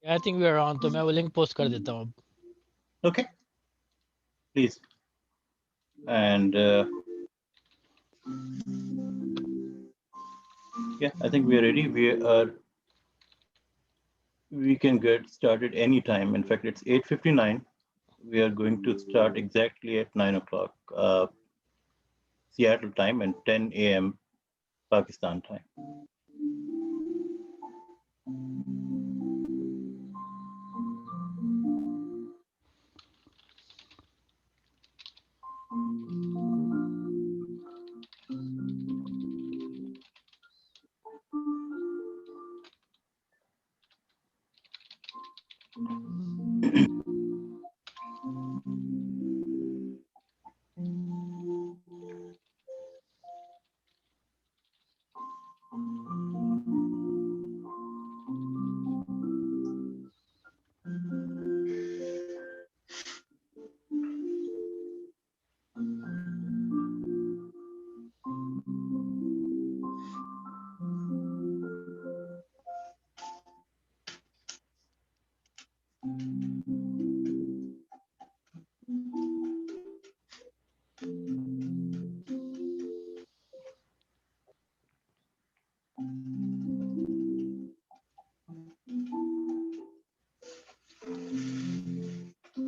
I think we are on, तो मैं वो लिंक पोस्ट कर देता हूँ अब। Okay, please. And yeah, I think we are ready. We can get started anytime. In fact, it's 8:59. We are going to start exactly at 9 o'clock Seattle time and 10 a.m. Pakistan time.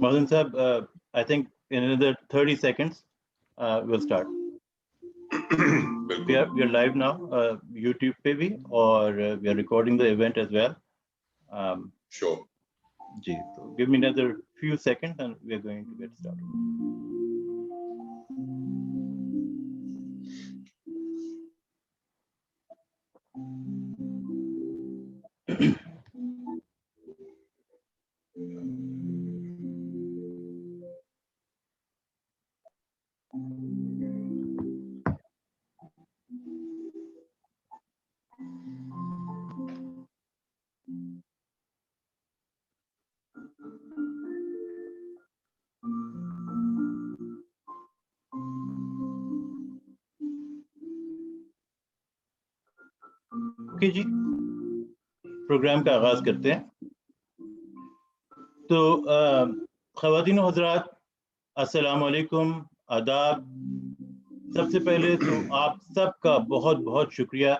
Madan Sahab, I think in another 30 seconds, we'll start. We are live now, YouTube पे भी, और we are recording the event as well. Sure. जी, so give me another few seconds and we are going to get started. Okay जी, program का आगाज करते हैं। तो ख़वातीन व हज़रात, अस्सलाम वालेकुम, आदाब। सबसे पहले तो आप सबका बहुत बहुत शुक्रिया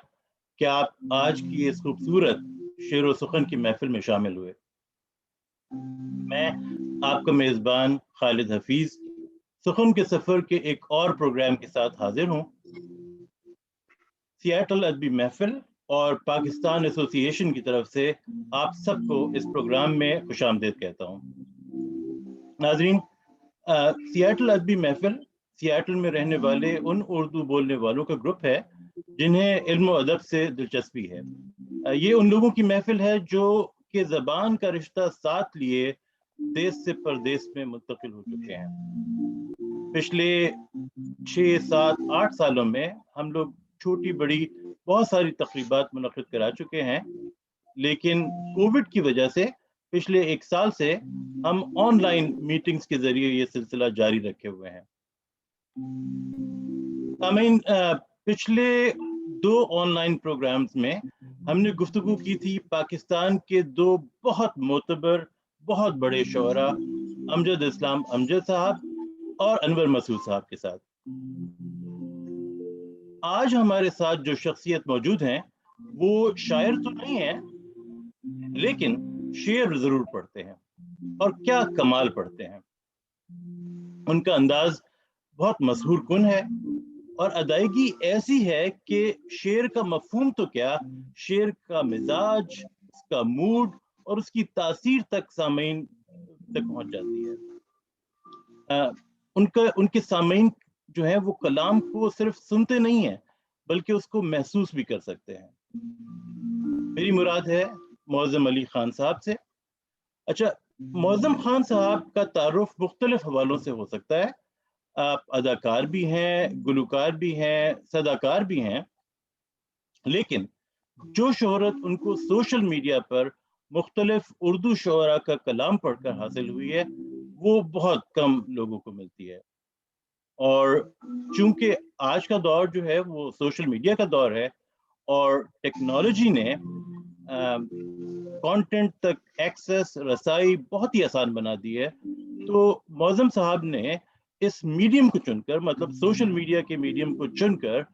कि आप आज की इस खूबसूरत शेर व सुखन की महफिल में शामिल हुए। मैं आपका मेज़बान खालिद हफीज सुखन के सफ़र के एक और प्रोग्राम के साथ हाजिर हूँ। सियाटल अदबी महफिल और पाकिस्तान एसोसिएशन की तरफ से आप सबको इस प्रोग्राम में खुशामदीद कहता हूँ। नाज़रीन, सियाटल अदबी महफिल सियाटल में रहने वाले उन उर्दू बोलने वालों का ग्रुप है जिन्हें इल्म व अदब से दिलचस्पी है। ये उन लोगों की महफिल है जो कि ज़बान का रिश्ता साथ लिए देश से परदेश में मुंतकिल हो चुके हैं। पिछले 6, 7, 8 सालों में हम लोग छोटी बड़ी बहुत सारी तकरीबात मुनक़िद करा चुके हैं, लेकिन कोविड की वजह से पिछले 1 साल से हम ऑनलाइन मीटिंग्स के जरिए ये सिलसिला जारी रखे हुए हैं। पिछले 2 ऑनलाइन प्रोग्राम्स में हमने गुफ्तगू की थी पाकिस्तान के 2 बहुत मोतबर, बहुत बड़े शोरा अमजद इस्लाम अमजद साहब और अनवर मसूद साहब के साथ। आज हमारे साथ जो शख्सियत मौजूद हैं वो शायर तो नहीं है, लेकिन शेर जरूर पढ़ते हैं, और क्या कमाल पढ़ते हैं। उनका अंदाज बहुत मशहूर कुन है और अदायगी ऐसी है कि शेर का मफहूम तो क्या, शेर का मिजाज, उसका मूड और उसकी तासीर तक सामीन तक पहुंच जाती है। उनके सामीन जो है वो कलाम को सिर्फ सुनते नहीं है बल्कि उसको महसूस भी कर सकते हैं। मेरी मुराद है मौज़म अली खान साहब से। अच्छा, मौज़म खान साहब का तारुफ मुख्तलिफ हवालों से हो सकता है। आप अदाकार भी हैं, गुलकार भी हैं, सदाकार भी हैं, लेकिन जो शोहरत उनको सोशल मीडिया पर मुख्तलिफ उर्दू शोरा का कलाम पढ़कर हासिल हुई है वो बहुत कम लोगों को मिलती है। और चूंकि आज का दौर जो है वो सोशल मीडिया का दौर है और टेक्नोलॉजी ने कंटेंट तक एक्सेस रसाई बहुत ही आसान बना दी है, तो मौज़म साहब ने इस मीडियम को चुनकर, मतलब सोशल मीडिया के मीडियम को चुनकर,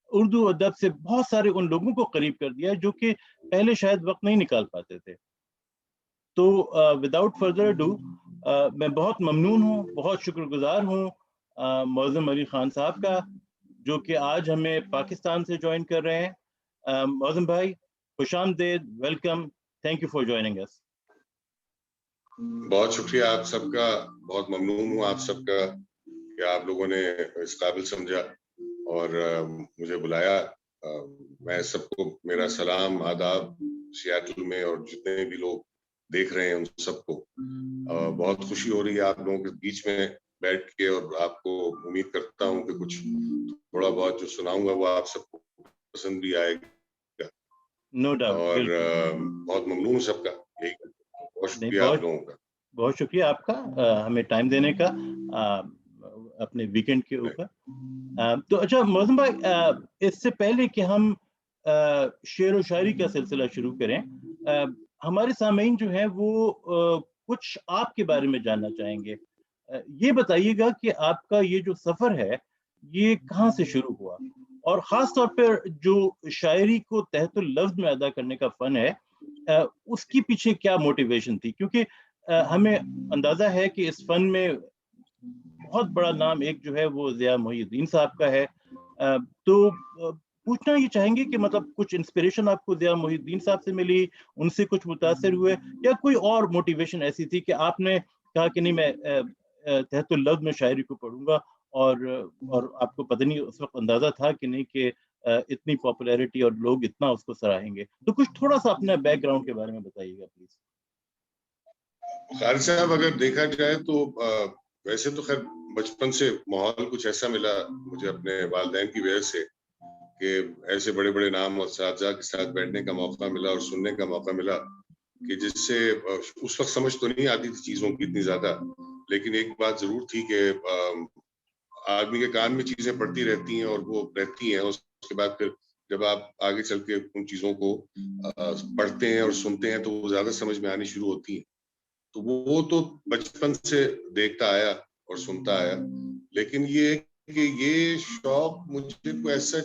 उर्दू अदब से बहुत सारे उन लोगों को करीब कर दिया जो कि पहले शायद वक्त नहीं निकाल पाते थे। तो विदाउट फर्दर डू मैं बहुत ममनून हूँ, बहुत शुक्रगुजार हूँ मौज़म अली खान साहब का, जो कि आज हमें पाकिस्तान से ज्वाइन कर रहे हैं। मौज़म भाई, खुशामदीद, welcome, thank you for joining us. बहुत शुक्रिया आप सबका, बहुत ममनून हूँ आप सबका कि आप लोगों ने इस काबिल समझा और मुझे बुलाया। मैं सबको मेरा सलाम, आदाब सियाटल में, और जितने भी लोग देख रहे हैं उन सबको बहुत खुशी हो रही है आप लोगों के बीच में बैठ के, और आपको उम्मीद करता हूँ कि कुछ थोड़ा बहुत जो सुनाऊंगा वो आप सबको पसंद भी आएगा। No doubt. और बहुत ममनून सबका, यही बहुत शुक्रिया आप लोगों का। बहुत शुक्रिया आपका हमें टाइम देने का अपने वीकेंड के ऊपर। तो अच्छा मौज़म भाई, इससे पहले कि हम शेर व शायरी का सिलसिला शुरू करें, हमारे सामीन जो है वो कुछ आपके बारे में जानना चाहेंगे। ये बताइएगा कि आपका ये जो सफर है ये कहाँ से शुरू हुआ, और खास तौर पर जो शायरी को तहतुल लफ्ज में अदा करने का फन है, उसकी पीछे क्या मोटिवेशन थी? क्योंकि हमें अंदाजा है कि इस फन में बहुत बड़ा नाम एक जो है वो ज़िया मोहिउद्दीन साहब का है। तो पूछना ये चाहेंगे कि मतलब कुछ इंस्पिरेशन आपको ज़िया मोहिउद्दीन साहब से मिली, उनसे कुछ मुतासिर हुए, या कोई और मोटिवेशन ऐसी थी कि आपने कहा कि नहीं मैं तहतुल लफ्ज में शायरी को पढ़ूंगा, और आपको पता नहीं उस वक्त अंदाजा था कि नहीं कि इतनी पॉपुलैरिटी और लोग इतना उसको सराहेंगे? तो कुछ थोड़ा सा अपने बैकग्राउंड के बारे में बताइएगा प्लीज। खालिद साहब, अगर देखा जाए तो वैसे तो खैर बचपन से माहौल कुछ ऐसा मिला मुझे अपने वालिदैन की वजह से कि ऐसे बड़े बड़े नाम और साथी के साथ बैठने का मौका मिला और सुनने का मौका मिला कि जिससे उस वक्त समझ तो नहीं आती थी चीजों की इतनी ज्यादा, लेकिन एक बात जरूर थी कि आदमी के कान में चीजें पड़ती रहती हैं और वो रहती हैं। उसके बाद फिर जब आप आगे चल के उन चीजों को पढ़ते हैं और सुनते हैं तो वो ज्यादा समझ में आनी शुरू होती है। तो वो तो बचपन से देखता आया और सुनता आया, लेकिन ये कि ये शौक मुझे कोई ऐसा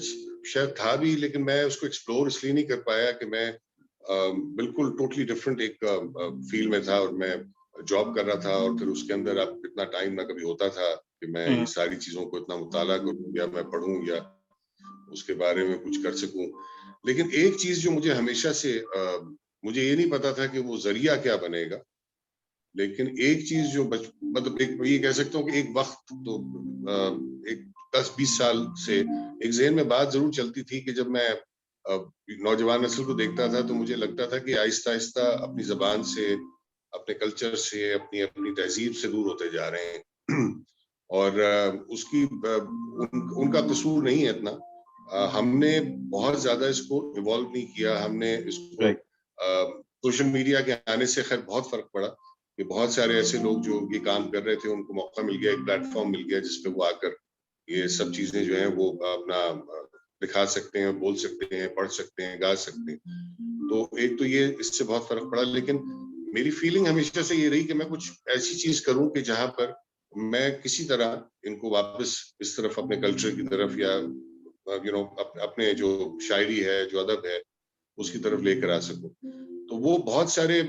शायद था भी, लेकिन मैं उसको एक्सप्लोर इसलिए नहीं कर पाया कि मैं बिल्कुल टोटली डिफरेंट एक फील्ड में था और मैं जॉब कर रहा था, और फिर उसके अंदर अब इतना टाइम ना कभी होता था कि मैं ये सारी चीजों को इतना मुताला करूं या मैं पढ़ूं या उसके बारे में कुछ कर सकूं। लेकिन एक चीज जो मुझे हमेशा से मुझे ये नहीं पता था कि वो जरिया क्या बनेगा, लेकिन एक चीज जो मतलब एक ये कह सकता हूँ कि एक वक्त तो एक 10-20 साल से एक ज़हन में बात जरूर चलती थी कि जब मैं नौजवान नस्ल को देखता था तो मुझे लगता था कि आहिस्ता आहिस्ता अपनी जबान से, अपने कल्चर से, अपनी अपनी तहजीब से दूर होते जा रहे हैं। और उसकी उनका कसूर नहीं है इतना, हमने बहुत ज्यादा इसको इवॉल्व नहीं किया। हमने इसको सोशल मीडिया के आने से खैर बहुत फर्क पड़ा कि बहुत सारे ऐसे लोग जो ये काम कर रहे थे उनको मौका मिल गया, एक प्लेटफॉर्म मिल गया जिसपे वो आकर ये सब चीजें जो है वो अपना दिखा सकते हैं, बोल सकते हैं, पढ़ सकते हैं, गा सकते हैं। तो एक तो ये इससे बहुत फर्क पड़ा, लेकिन मेरी फीलिंग हमेशा से ये रही कि मैं कुछ ऐसी चीज करूं कि जहां पर मैं किसी तरह इनको वापस इस तरफ अपने कल्चर की तरफ या अपने जो शायरी है, जो अदब है, उसकी तरफ लेकर आ सकूं। तो वो बहुत सारे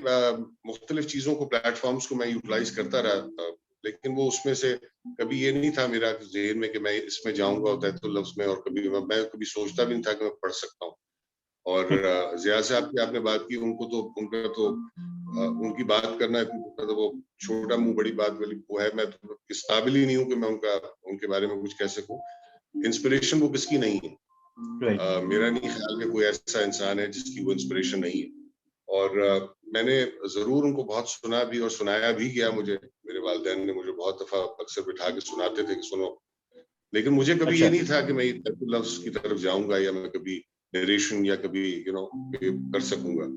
मुख्तलिफ चीजों को, प्लेटफॉर्म्स को मैं यूटिलाइज करता रहा, लेकिन वो उसमें से कभी ये नहीं था मेरा ज़हन में कि मैं इसमें जाऊंगा तहतुल लफ्ज़ में, और कभी मैं कभी सोचता भी नहीं था कि मैं पढ़ सकता हूँ। और ज़िया साहब की आपने बात की, उनका तो उनकी बात करना मतलब वो छोटा मुंह बड़ी बात वाली वो है। मैं तो इस काबिल ही नहीं हूँ कि मैं उनके बारे में कुछ कह सकूं। इंस्पिरेशन वो किसकी नहीं है। मेरा नहीं ख्याल कि कोई ऐसा इंसान है जिसकी वो इंस्पिरेशन नहीं है। और मैंने जरूर उनको बहुत सुना भी और सुनाया भी गया। मुझे मेरे वालिदैन ने मुझे बहुत दफा अक्सर बिठा के सुनाते थे कि सुनो, लेकिन मुझे कभी ये नहीं था कि मैं लफ्ज की तरफ जाऊंगा या मैं कभी नरेशन या कभी कर सकूंगा।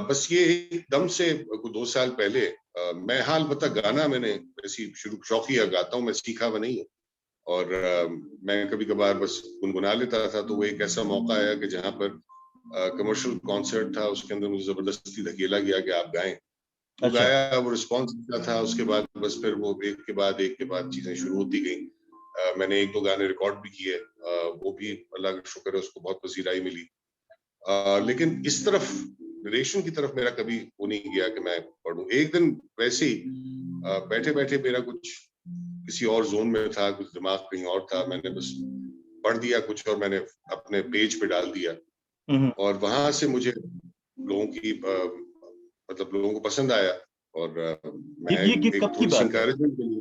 बस ये एकदम से 2 साल पहले मैं हाल बता गाना मैंने ऐसी शुरू शौकिया गाता हूँ, मैं सीखा हुआ नहीं हूँ। और मैं कभी कभार बस गुनगुना लेता था। तो वो एक ऐसा मौका आया कि जहाँ पर कमर्शियल कॉन्सर्ट था, उसके अंदर मुझे जबरदस्ती धकेला गया कि आप गाएं। वो अच्छा। गाया, वो रिस्पॉन्स अच्छा था। उसके बाद बस फिर वो एक के बाद चीजें शुरू होती गई। मैंने 1-2 गाने रिकॉर्ड भी किए, वो भी अल्लाह का शुक्र है उसको बहुत पसीराई मिली। लेकिन इस तरफ नरेशन की तरफ मेरा कभी वो नहीं गया कि मैं पढ़ूं। एक दिन वैसे ही बैठे बैठे मेरा कुछ किसी और जोन में था, कुछ दिमाग कहीं और था, मैंने बस पढ़ दिया कुछ और मैंने अपने पेज पे डाल दिया। और वहां से मुझे लोगों की मतलब लोगों को पसंद आया। और मैं ये एक कब की थोड़ी सी बात है? इंकरेजमेंट मिली।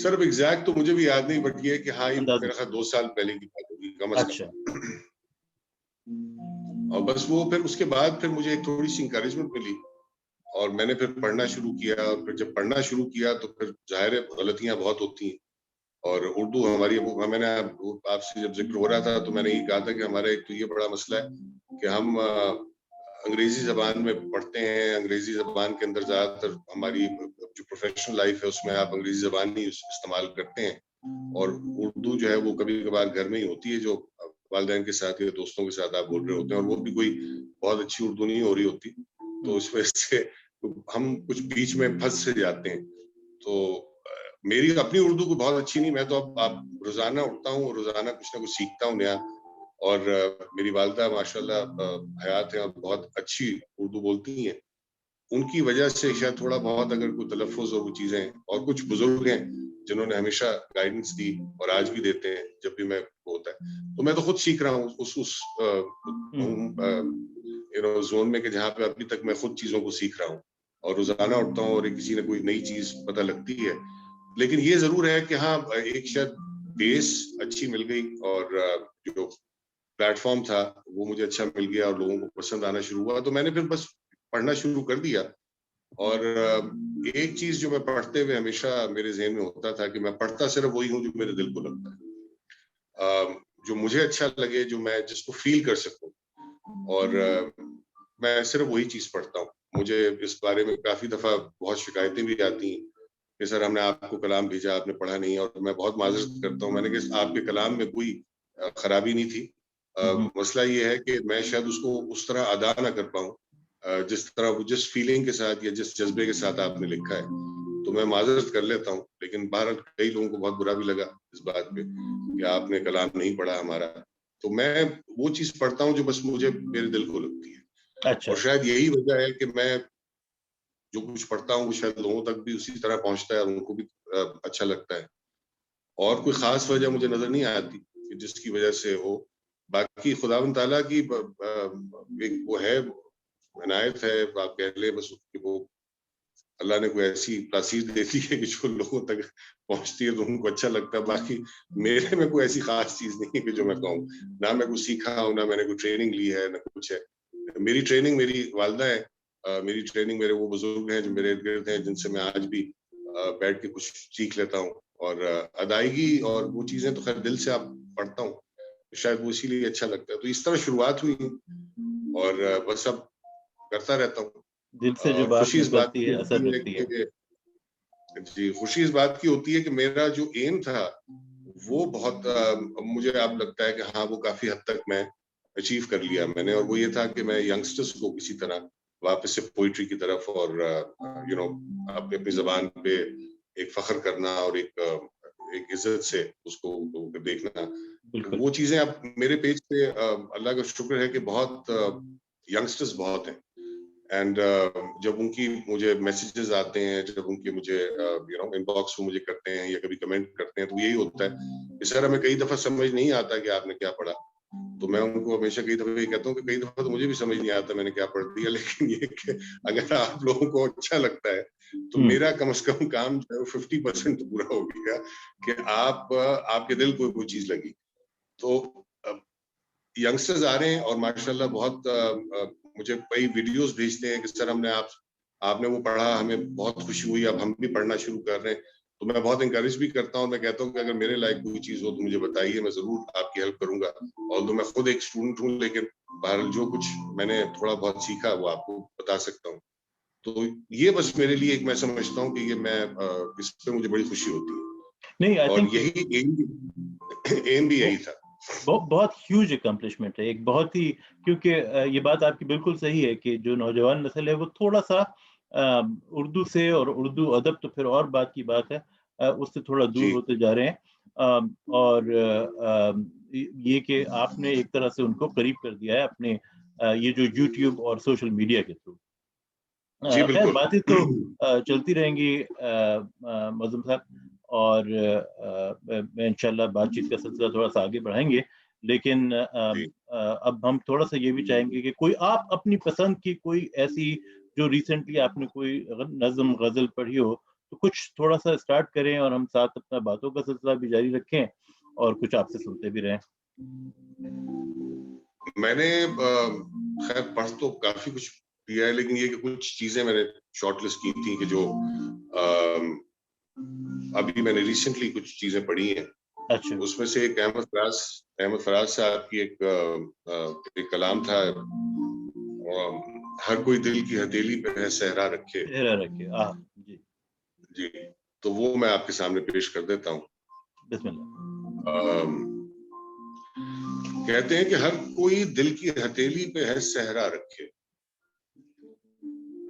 सर अब एग्जैक्ट तो मुझे भी याद नहीं, बट ये है कि हाँ, ये अंदाज़ा। मेरा ख्याल 2 साल पहले की बात होगी कम से अच्छा। कम। और बस वो फिर उसके बाद फिर मुझे एक थोड़ी सी इंकरेजमेंट मिली और मैंने फिर पढ़ना शुरू किया। और फिर जब पढ़ना शुरू किया तो फिर जाहिर है गलतियां बहुत होती हैं। और उर्दू हमारी, मैंने आपसे जब जिक्र हो रहा था तो मैंने ये कहा था कि हमारा एक तो ये बड़ा मसला है कि हम अंग्रेजी जबान में पढ़ते हैं। अंग्रेजी जबान के अंदर ज्यादातर हमारी जो प्रोफेशनल लाइफ है उसमें आप अंग्रेजी जबान ही इस्तेमाल करते हैं। और उर्दू जो है वो कभी कभार घर में ही होती है, जो वालिदैन के साथ या दोस्तों के साथ आप बोल रहे होते हैं, और वो भी कोई बहुत अच्छी उर्दू नहीं हो रही होती। तो इस वजह से हम कुछ बीच में फंस से जाते हैं। तो मेरी अपनी उर्दू को बहुत अच्छी नहीं, मैं तो अब आप रोजाना उठता हूँ, रोजाना कुछ ना कुछ सीखता हूँ नया। और मेरी वालिदा माशाल्लाह हयात है और बहुत अच्छी उर्दू बोलती हैं। उनकी वजह से शायद थोड़ा बहुत अगर कोई तलफ़ुज़ और वो चीजें, और कुछ बुजुर्ग हैं जिन्होंने हमेशा गाइडेंस दी और आज भी देते हैं जब भी मैं होता है। तो मैं तो खुद सीख रहा हूँ उस जोन में कि जहाँ पे अभी तक मैं खुद चीजों को सीख रहा हूँ और रोजाना उठता हूँ और किसी ने कोई नई चीज पता लगती है। लेकिन ये जरूर है कि हाँ, एक शायद बेस अच्छी मिल गई और जो प्लेटफॉर्म था वो मुझे अच्छा मिल गया और लोगों को पसंद आना शुरू हुआ। तो मैंने फिर बस पढ़ना शुरू कर दिया। और एक चीज जो मैं पढ़ते हुए हमेशा मेरे ज़हन में होता था कि मैं पढ़ता सिर्फ वही हूँ जो मेरे दिल को लगता है, जो मुझे अच्छा लगे, जो मैं जिसको फील कर सकूं। और मैं सिर्फ वही चीज पढ़ता हूँ। मुझे इस बारे में काफी दफा बहुत शिकायतें भी आती हैं कि सर हमने आपको कलाम भेजा, आपने पढ़ा नहीं। और मैं बहुत माजरत करता हूँ, मैंने कहा आपके कलाम में कोई खराबी नहीं थी। मसला ये है कि मैं शायद उसको उस तरह अदा ना कर पाऊँ जिस तरह, जिस फीलिंग के साथ या जिस जज्बे के साथ आपने लिखा है। तो मैं माजरत कर लेता हूँ। लेकिन बहरहाल कई लोगों को बहुत बुरा भी लगा इस बात पे कि आपने कलाम नहीं पढ़ा हमारा। तो मैं वो चीज पढ़ता हूँ जो बस मुझे मेरे दिल को लगती है। अच्छा। और शायद यही वजह है कि मैं जो कुछ पढ़ता हूँ वो शायद लोगों तक भी उसी तरह पहुंचता है और उनको भी अच्छा लगता है। और कोई खास वजह मुझे नजर नहीं आती कि जिसकी वजह से हो। बाकी खुदावंद ताला की एक वो है, इनायत है, आप कह ले बस कि वो अल्लाह ने कोई ऐसी तासीर दे दी है कि जो लोगों तक पहुंचती है तो उनको अच्छा लगता है। बाकी मेरे में कोई ऐसी खास चीज नहीं है कि जो मैं कहूँ। ना मैं कुछ सीखा हूँ, ना मैंने कोई ट्रेनिंग ली है, ना कुछ है। मेरी ट्रेनिंग मेरी वालिदा है। मेरी ट्रेनिंग मेरे वो बुजुर्ग हैं जो मेरे इर्द गिर्द हैं, जिनसे मैं आज भी बैठ के कुछ सीख लेता हूँ। और अदायगी और वो चीजें तो खैर दिल से आप पढ़ता हूँ, शायद वो इसीलिए अच्छा लगता है। तो इस तरह शुरुआत हुई और बस अब करता रहता हूँ। दिल से जो और बात खुशी इस बात निकलती की है असर होती है रखती है। कि जी, खुशी इस बात की होती है कि मेरा जो एम था वो बहुत मुझे अब लगता है कि हाँ, वो काफी हद तक मैं अचीव कर लिया मैंने। और वो ये था कि मैं यंगस्टर्स को किसी तरह वापस से पोइट्री की तरफ और अपनी अपनी जबान पे एक फख्र करना और एक इज्जत से उसको देखना। बिल्कुल। वो चीजें अब मेरे पेज पे अल्लाह का शुक्र है कि बहुत यंगस्टर्स बहुत हैं। एंड जब उनकी मुझे मैसेजेस आते हैं, जब उनके मुझे इनबॉक्स में मुझे करते हैं या कभी कमेंट करते हैं, तो यही होता है कि सर हमें कई दफा समझ नहीं आता कि आपने क्या पढ़ा। तो मैं उनको हमेशा कई दफा ये कहता हूँ कि कई दफा तो मुझे भी समझ नहीं आता मैंने क्या पढ़ दिया। लेकिन ये कि अगर आप लोगों को अच्छा लगता है तो मेरा कम से कम काम जो है 50% तो पूरा हो गया कि आपके दिल को कोई चीज लगी। तो यंगस्टर्स आ रहे हैं और माशाल्लाह बहुत मुझे कई वीडियोस भेजते हैं कि सर आपने वो पढ़ा, हमें बहुत खुशी हुई, अब हम भी पढ़ना शुरू कर रहे हैं। तो मैं बहुत इंकरेज भी करता हूँ। मैं कहता हूँ कि अगर मेरे लायक कोई चीज हो तो मुझे बताइए, मैं जरूर आपकी हेल्प करूंगा। और तो मैं खुद एक स्टूडेंट हूँ, लेकिन बहरहाल जो कुछ मैंने थोड़ा बहुत सीखा वो आपको बता सकता हूँ। तो ये बस मेरे लिए एक, मैं समझता हूँ कि ये मैं इस पे मुझे बड़ी खुशी होती है। नहीं, आई और थिंक यही एम भी यही था। बहुत ह्यूज अकम्पलिशमेंट है, एक बहुत ही, क्योंकि ये बात आपकी बिल्कुल सही है कि जो नौजवान नस्ल है वो थोड़ा सा उर्दू से, और उर्दू अदब तो फिर और बात की बात है, उससे थोड़ा दूर जी होते जा रहे हैं। और ये कि आपने एक तरह से उनको करीब कर दिया है अपने ये जो यूट्यूब और सोशल मीडिया के थ्रू। जी खैर, बिल्कुल। बातें तो चलती रहेंगी मज़ूम साहब, और मैं इंशाल्लाह बातचीत का सिलसिला थोड़ा सा आगे बढ़ाएंगे, लेकिन जी अब हम थोड़ा सा ये भी चाहेंगे कि कोई आप अपनी पसंद की कोई ऐसी, जो रिसेंटली आपने कोई नज़म गज़ल पढ़ी हो, तो कुछ थोड़ा सा स्टार्ट करें और हम साथ अपना बातों का सिलसिला भी जारी रखें और कुछ आपसे सुनते भी रहें। मैंने खैर पढ़ तो काफी कुछ किया है, लेकिन ये कि कुछ चीजें मैंने शॉर्टलिस्ट की थी कि जो अभी मैंने रिसेंटली कुछ चीजें पढ़ी हैं। अच्छा। उसमें से एक अहमद फराज साहब की एक कलाम था, हर कोई दिल की हथेली पे है सहरा रखे। चेहरा रखे, जी जी, तो वो मैं आपके सामने पेश कर देता हूँ। बिस्मिल्लाह। कहते हैं कि हर कोई दिल की हथेली पे है सहरा रखे,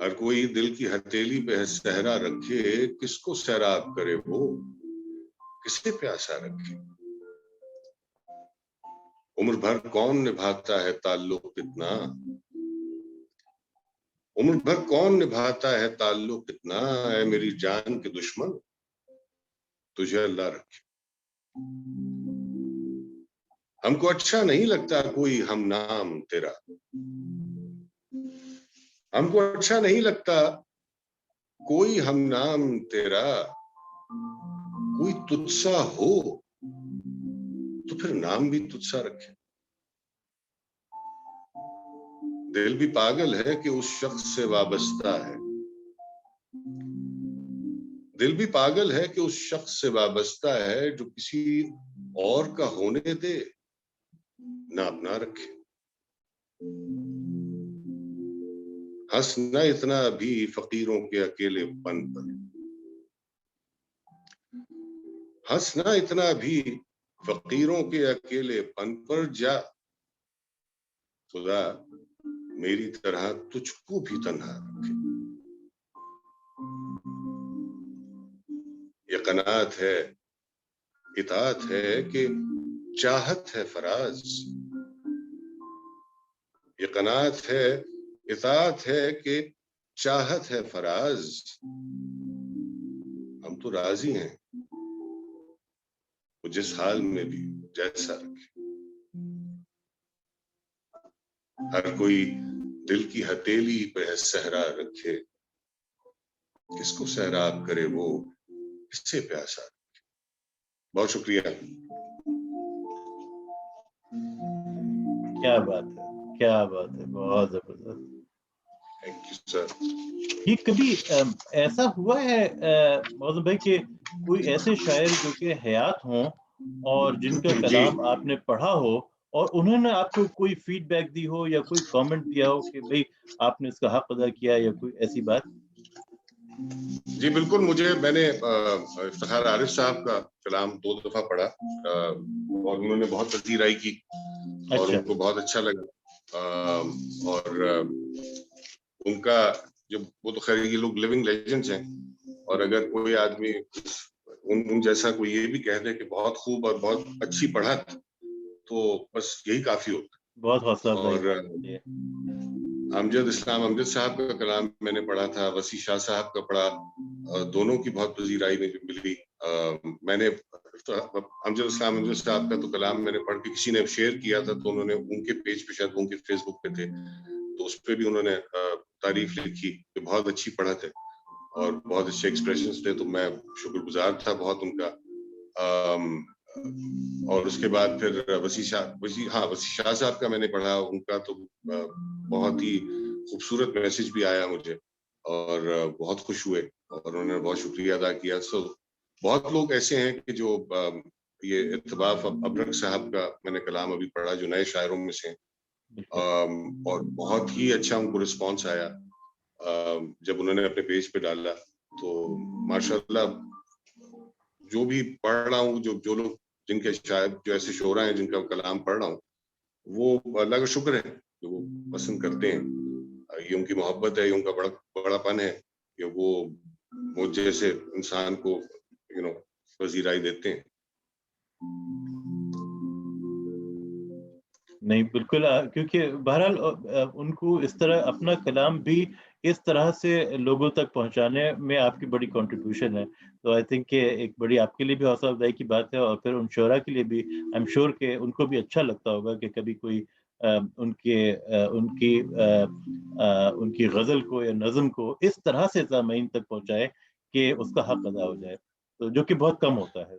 हर कोई दिल की हथेली पे है सहरा रखे, किसको सैराब करे वो, किसे प्यासा रखे। उम्र भर कौन निभाता है ताल्लुक इतना, उम्र भर कौन निभाता है ताल्लुक इतना, ऐ मेरी जान के दुश्मन तुझे अल्लाह रखे। हमको अच्छा नहीं लगता कोई हम नाम तेरा, हमको अच्छा नहीं लगता कोई हम नाम तेरा, कोई तुझसा हो तो फिर नाम भी तुझसा रखे। दिल भी पागल है कि उस शख्स से वाबस्ता है, दिल भी पागल है कि उस शख्स से वाबस्ता है, जो किसी और का होने दे ना अपना रखे। हंसना इतना भी फकीरों के अकेलेपन पर, हंसना इतना भी फकीरों के अकेलेपन पर, जा खुदा मेरी तरह तुझको भी तन्हा रखे। ये कनात है, इताअत है कि चाहत है फराज, ये कनात है, इताअत है कि चाहत है फराज, हम तो राजी हैं वो जिस हाल में भी जैसा रखे। हर कोई दिल की हथेली पे है सहरा रखे, किसको सैराब करे वो, किससे प्यासा रखे। बहुत शुक्रिया। क्या बात है, क्या बात है, बहुत जबरदस्त। Thank you sir. ये कभी ऐसा हुआ है मौजूद भाई कि कोई ऐसे शायर जो कि हयात हों और जिनका जी कलाम आपने पढ़ा हो और उन्होंने आपको कोई फीडबैक दी हो या कोई कमेंट दिया हो कि भाई आपने इसका हक अदा किया, या कोई ऐसी बात? जी बिल्कुल, मैंने इफ्तिखार आरिफ साहब का कलाम 2 दफा पढ़ा और उन्होंने बहुत पजीराई की और अच्छा। उनको बहुत अच्छा लगा। और उनका जो, वो तो खैर ये लोग लिविंग लेजेंड्स हैं, और अगर कोई आदमी उन जैसा कोई ये भी कह दे कि बहुत खूब और बहुत अच्छी पढ़त, तो बस यही काफी होता है। बहुत हौसला अफजाई और बात है ये। अमजद साहब का कलाम मैंने पढ़ा था, वसी शाह साहब का पढ़ा, दोनों की बहुत पजीराई मिली। मैंने अमजद साहब का तो कलाम मैंने पढ़ के किसी ने शेयर किया था, तो उन्होंने उनके पेज पे, शायद उनके फेसबुक पे थे, तो उस पे भी उन्होंने तारीफ लिखी कि बहुत अच्छी पढ़त है और बहुत अच्छे एक्सप्रेशंस थे, तो मैं शुक्रगुजार था बहुत उनका। और उसके बाद फिर वसी शाह साहब का मैंने पढ़ा, उनका तो बहुत ही खूबसूरत मैसेज भी आया मुझे और बहुत खुश हुए और उन्होंने बहुत शुक्रिया अदा किया। सो बहुत लोग ऐसे हैं कि जो ये इत्तबाफ अबरक साहब का मैंने कलाम अभी पढ़ा, जो नए शायरों में से और बहुत ही अच्छा उनको रिस्पॉन्स आया जब उन्होंने अपने पेज पे डाला, तो माशाल्लाह जो भी पढ़ रहा हूँ, जो लोग जिनके शायद जो ऐसे शोरा हैं जिनका कलाम पढ़ रहा हूँ, वो अल्लाह का शुक्र है कि वो पसंद करते हैं। ये उनकी मोहब्बत है, ये उनका बड़ापन है कि वो जैसे इंसान को पजीराई देते हैं। नहीं बिल्कुल, क्योंकि बहरहाल उनको इस तरह अपना कलाम भी इस तरह से लोगों तक पहुंचाने में आपकी बड़ी कंट्रीब्यूशन है। तो आई थिंक एक बड़ी आपके लिए भी हौसला अफजाई की बात है, और फिर उन शोरा के लिए भी आई एम श्योर कि उनको भी अच्छा लगता होगा कि कभी कोई उनकी गजल को या नज्म को इस तरह से ज़ामीन तक पहुंचाए कि उसका हक अदा हो जाए, तो जो कि बहुत कम होता है।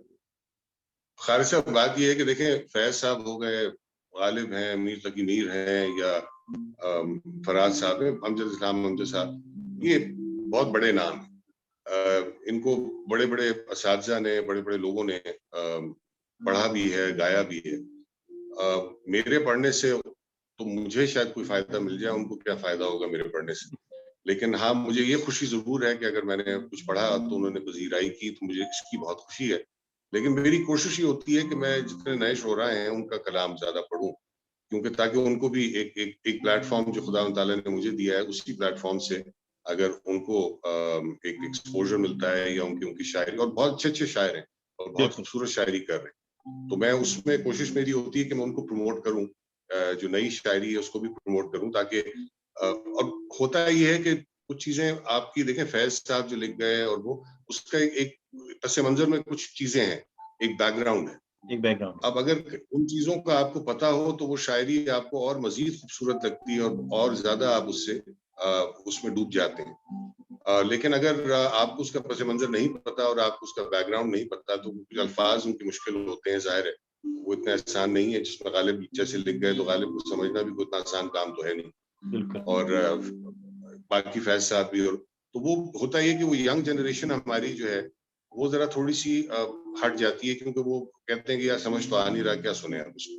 खालिद साहब, बात ये है कि देखें, फैज साहब हो गए, गालिब हैं, मीर तकी मीर हैं, या फराज साहब हैं, अमजद इस्लाम अमजद साहब, ये बहुत बड़े नाम हैं। इनको बड़े बड़े असातिज़ा ने, बड़े बड़े लोगों ने पढ़ा भी है, गाया भी है। मेरे पढ़ने से तो मुझे शायद कोई फायदा मिल जाए, उनको क्या फायदा होगा मेरे पढ़ने से, लेकिन हाँ, मुझे ये खुशी जरूर है कि अगर मैंने कुछ पढ़ा तो उन्होंने पजीराई की, तो मुझे इसकी बहुत खुशी है। लेकिन मेरी कोशिश ये होती है कि मैं जितने नए शोरा हैं उनका कलाम ज्यादा पढूं, क्योंकि ताकि उनको भी एक प्लेटफॉर्म जो खुदा ताला ने मुझे दिया है, उसी प्लेटफॉर्म से अगर उनको एक एक्सपोजर मिलता है, या उनकी शायरी, और बहुत अच्छे अच्छे शायर हैं और बहुत खूबसूरत शायरी कर रहे हैं, तो मैं उसमें कोशिश मेरी होती है कि मैं उनको प्रमोट करूं, जो नई शायरी है उसको भी प्रमोट करूं, ताकि और होता ये है कि कुछ चीजें आपकी देखें, फैज साहब जो लिख गए, और वो उसका एक पस मंजर में कुछ चीजें हैं, एक बैकग्राउंड है, एक बैकग्राउंड। अब अगर उन चीजों का आपको पता हो तो वो शायरी आपको और मजीद खूबसूरत लगती है, और ज्यादा आप उसमें डूब जाते हैं। लेकिन अगर आपको उसका पस मंजर नहीं पता और आपको उसका बैकग्राउंड नहीं पता, तो कुछ अल्फाज उनके मुश्किल होते हैं, जाहिर है वो इतना आसान नहीं है। जिसमें गालिब जैसे लिख गए, तो गालिब को समझना भी कोई इतना आसान काम तो है नहीं, और बाकी फैज साहब भी। और तो वो होता है कि वो यंग जनरेशन हमारी जो है, वो जरा थोड़ी सी हट जाती है, क्योंकि वो कहते हैं कि यार समझ तो आ नहीं रहा, क्या सुने आप उसको,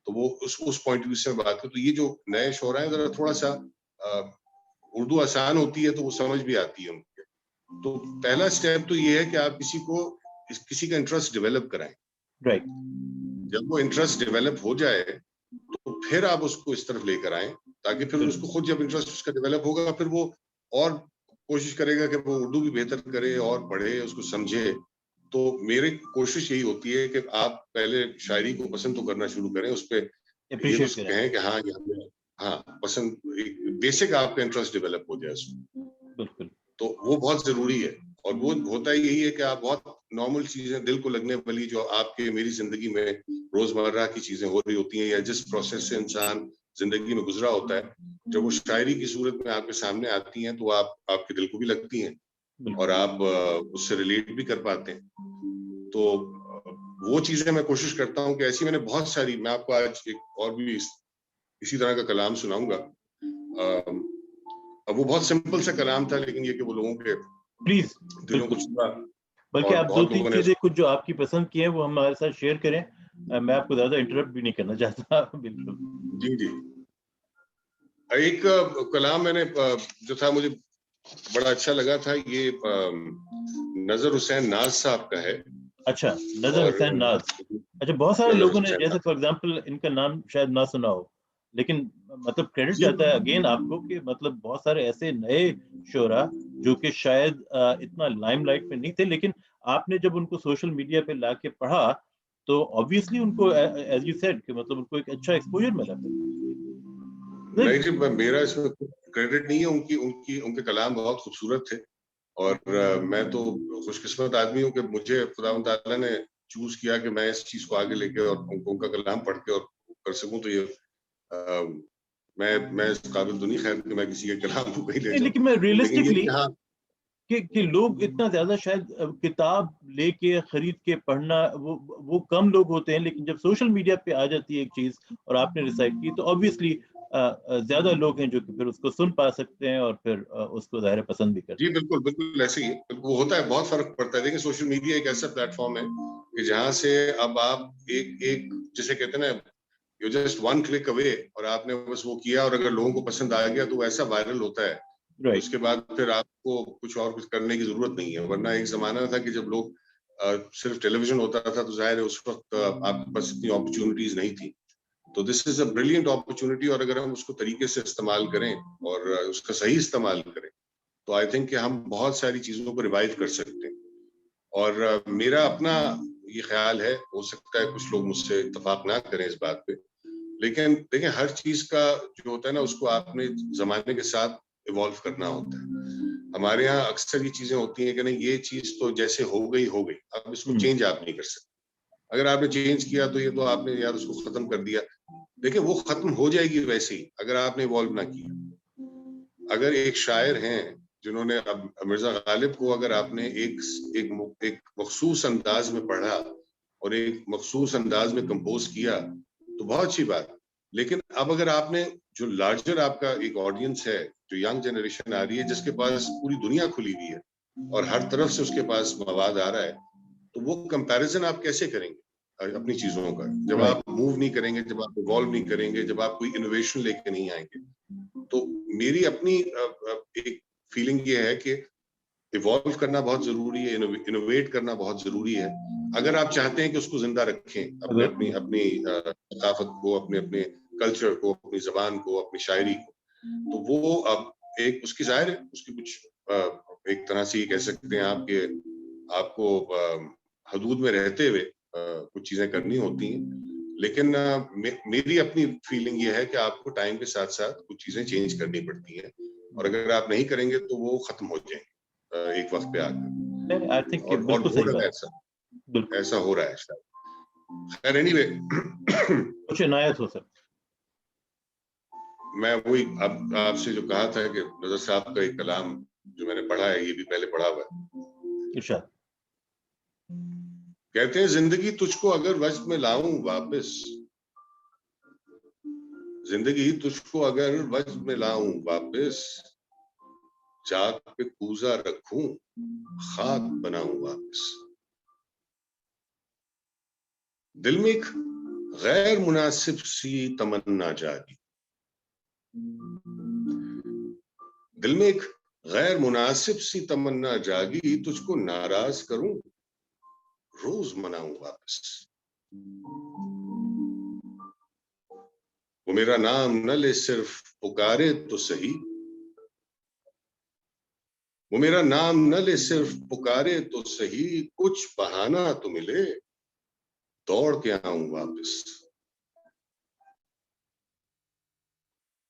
तो वो उस पॉइंट ऑफ व्यू से बात करें तो ये जो नए शोर हैं, जरा थोड़ा सा उर्दू आसान होती है तो वो समझ भी आती है उनके। तो पहला स्टेप तो ये है कि आप किसी का इंटरेस्ट डेवलप कराएं, राइट। जब वो इंटरेस्ट डेवलप हो जाए तो फिर आप उसको इस तरफ लेकर आए, ताकि फिर उसको खुद जब इंटरेस्ट उसका डेवलप होगा, फिर वो और कोशिश करेगा कि वो उर्दू भी बेहतर करे और पढ़े, उसको समझे। तो मेरी कोशिश यही होती है कि आप पहले शायरी को पसंद तो करना शुरू करें, उस पर ये तो कहें कि हाँ ये हमें पसंद, बेसिक आपका इंटरेस्ट डेवलप हो जाए उसमें, बिल्कुल। तो वो बहुत जरूरी है। और वो होता ही यही है कि आप बहुत नॉर्मल चीजें, दिल को लगने वाली, जो आपके मेरी जिंदगी में रोजमर्रा की चीजें हो रही होती हैं, या जिस प्रोसेस से इंसान जिंदगी में गुजरा होता है, जब वो शायरी की सूरत में आपके सामने आती हैं, तो आपके दिल को भी लगती हैं और आप उससे रिलेट भी कर पाते हैं। तो वो चीजें मैं कोशिश करता हूँ कि ऐसी मैंने बहुत सारी, मैं आपको आज एक और भी इसी तरह का कलाम सुनाऊंगा। अब वो बहुत सिंपल सा कलाम था, लेकिन ये कि वो लोगों के प्लीज दिलों को छुआ, बल्कि आप दो तीन चीजें कुछ जो आपकी पसंद की हैं वो हमारे साथ शेयर करें। मैं आपको ज्यादा इंटरप्ट भी नहीं करना चाहता। बिल्कुल जी जी। एक कलाम मैंने जो था, मुझे बड़ा अच्छा लगा था, ये नजर हुसैन नाज साहब का है। अच्छा, नजर हुसैन नाज। अच्छा, बहुत सारे लोगों ने, जैसे फॉर एग्जांपल इनका नाम शायद ना सुना हो, लेकिन मतलब क्रेडिट जाता है अगेन आपको कि मतलब बहुत सारे ऐसे नए शोरा जो कि शायद इतना लाइमलाइट में नहीं थे, लेकिन आपने जब उनको सोशल मीडिया पे लाके पढ़ा तो ऑब्वियसली उनको एज यू सेड कि मतलब उनको एक अच्छा एक्सपोजर मिला। नहीं जी, मेरा इसमें क्रेडिट नहीं है, उनके कलाम बहुत खूबसूरत थे, और मैं तो खुशकिस्मत आदमी हूँ कि मुझे खुदा ताला ने चूज किया कि मैं इस चीज को आगे लेके और उनका कलाम पढ़ के और कर सकूं। तो ये मैं इस काबिल तो नहीं, खैर कि मैं किसी के कलाम को कहीं ले जाऊं, लेकिन मैं रियलिस्टिकली हाँ कि लोग इतना ज्यादा शायद किताब लेके खरीद के पढ़ना वो कम लोग होते हैं, लेकिन जब सोशल मीडिया पे आ जाती है एक चीज और आपने रिसाइट की तो ऑब्वियसली ज्यादा लोग हैं जो कि फिर उसको सुन पा सकते हैं और फिर उसको ज़ाहिर पसंद भी करते हैं। जी बिल्कुल बिल्कुल ऐसे ही वो होता है, बहुत फर्क पड़ता है। देखिए, सोशल मीडिया एक ऐसा प्लेटफॉर्म है कि जहां से अब आप एक जिसे कहते हैं ना, you just one click away, और आपने बस वो किया, और अगर लोगों को पसंद आ गया तो वो ऐसा वायरल होता है, तो उसके बाद फिर आपको कुछ और कुछ करने की जरूरत नहीं है। वरना एक जमाना था कि जब लोग सिर्फ टेलीविजन होता था तो जाहिर है उस वक्त आपके पास इतनी अपॉर्चुनिटीज नहीं थी। तो this is a brilliant opportunity, और अगर हम उसको तरीके से इस्तेमाल करें और उसका सही इस्तेमाल करें तो आई थिंक कि हम बहुत सारी चीजों को रिवाइव कर सकते हैं। और मेरा अपना ये ख्याल है, हो सकता है कुछ लोग मुझसे इत्तेफाक ना करें इस बात पे, लेकिन देखें हर चीज का जो होता है ना उसको आपने जमाने के साथ इवॉल्व करना होता है। हमारे यहाँ अक्सर ये चीजें होती हैं कि नहीं ये चीज तो जैसे हो गई, अब इसको चेंज आप नहीं कर सकते। अगर आपने चेंज किया तो ये तो आपने यार उसको खत्म कर दिया। देखिए वो खत्म हो जाएगी वैसे ही अगर आपने इवॉल्व ना किया। अगर एक शायर हैं जिन्होंने, अब मिर्जा गालिब को अगर आपने एक मखसूस अंदाज में पढ़ा और एक मखसूस अंदाज में कंपोज किया तो बहुत अच्छी बात। लेकिन अब अगर आपने जो लार्जर आपका एक ऑडियंस है, जो यंग जनरेशन आ रही है जिसके पास पूरी दुनिया खुली हुई है और हर तरफ से उसके पास मवाद आ रहा है, तो वो कंपैरिजन आप कैसे करेंगे अपनी चीजों का, जब आप मूव नहीं करेंगे, जब आप इवॉल्व नहीं करेंगे, जब आप कोई इनोवेशन लेके नहीं आएंगे। तो मेरी अपनी एक फीलिंग ये है कि इवॉल्व करना बहुत जरूरी है, इनोवेट करना बहुत जरूरी है। अगर आप चाहते हैं कि उसको जिंदा रखें, अपने अपनी अपनी सकाफत को, अपने अपने कल्चर को, अपनी जबान को, अपनी शायरी को, तो वो अब एक उसकी जाहिर है उसकी कुछ एक तरह से कह सकते हैं आप कि आपको हदूद में रहते हुए कुछ चीजें करनी होती हैं। लेकिन मेरी अपनी फीलिंग ये है कि आपको टाइम के साथ साथ कुछ चीजें चेंज करनी पड़ती हैं, और अगर आप नहीं करेंगे तो वो खत्म हो जाएंगे एक वक्त पे आकर। आई थिंक और हो रहा है ऐसा हो रहा है शायद। खैर एनीवे कुछ इनायत हो सर। मैं वही अब आपसे जो कहा था कि नजर साहब का एक कलाम जो मैंने पढ़ा है, ये भी पहले पढ़ा हुआ है। इरशाद। कहते हैं जिंदगी तुझको अगर वक्त में लाऊं वापस, जिंदगी तुझको अगर वक्त में लाऊं वापस, चाक पे कूजा रखूं खाक बनाऊं वापस। दिल में एक गैर मुनासिब सी तमन्ना जागी, दिल में एक गैर मुनासिब सी तमन्ना जागी, तुझको नाराज करूं रोज मनाऊं वापस। वो मेरा नाम न ले सिर्फ पुकारे तो सही, वो मेरा नाम न ले सिर्फ पुकारे तो सही, कुछ बहाना तो मिले दौड़ के आऊं वापस।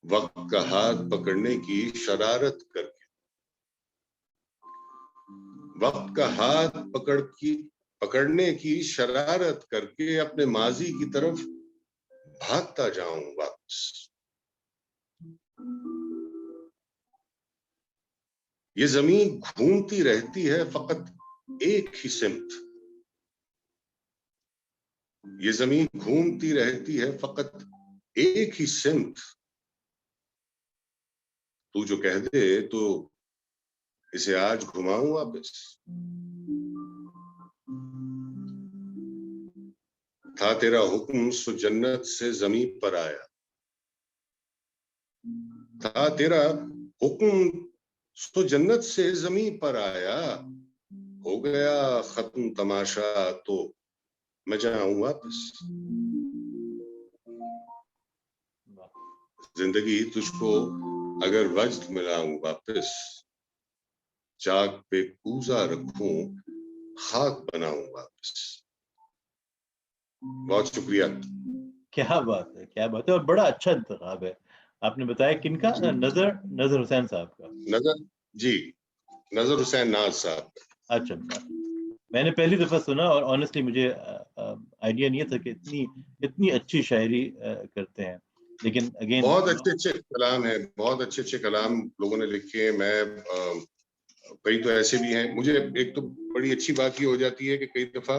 वक्त का हाथ पकड़ने की शरारत करके, वक्त का हाथ पकड़ने की शरारत करके अपने माजी की तरफ भागता जाऊं वापस। ये जमीन घूमती रहती है फकत एक ही सिमत, ये जमीन घूमती रहती है फकत एक ही सिमत। तू जो कह दे तो इसे आज घुमाऊं वापस। था तेरा हुक्म सो जन्नत से जमीन पर आया, था तेरा हुक्म सो जन्नत से जमीन पर आया, हो गया खत्म तमाशा तो मैं जाऊं वापस। जिंदगी तुझको अगर वक्त मिलाऊं वापस, चाक पे कूजा रखूं खाक बनाऊं वापस। बहुत शुक्रिया। क्या बात है, क्या बात है, और बड़ा अच्छा इंतखाब है। आपने बताया किनका? नजर हुसैन साहब का। नजर हुसैन नाज साहब। अच्छा, मैंने पहली दफा सुना और ऑनेस्टली मुझे आइडिया नहीं था कि इतनी अच्छी शायरी करते हैं। लेकिन अगेन बहुत अच्छे कलाम है, बहुत अच्छे कलाम लोगों ने लिखे हैं। मैं कई तो ऐसे भी हैं, मुझे एक तो बड़ी अच्छी बात ये हो जाती है कि कई दफा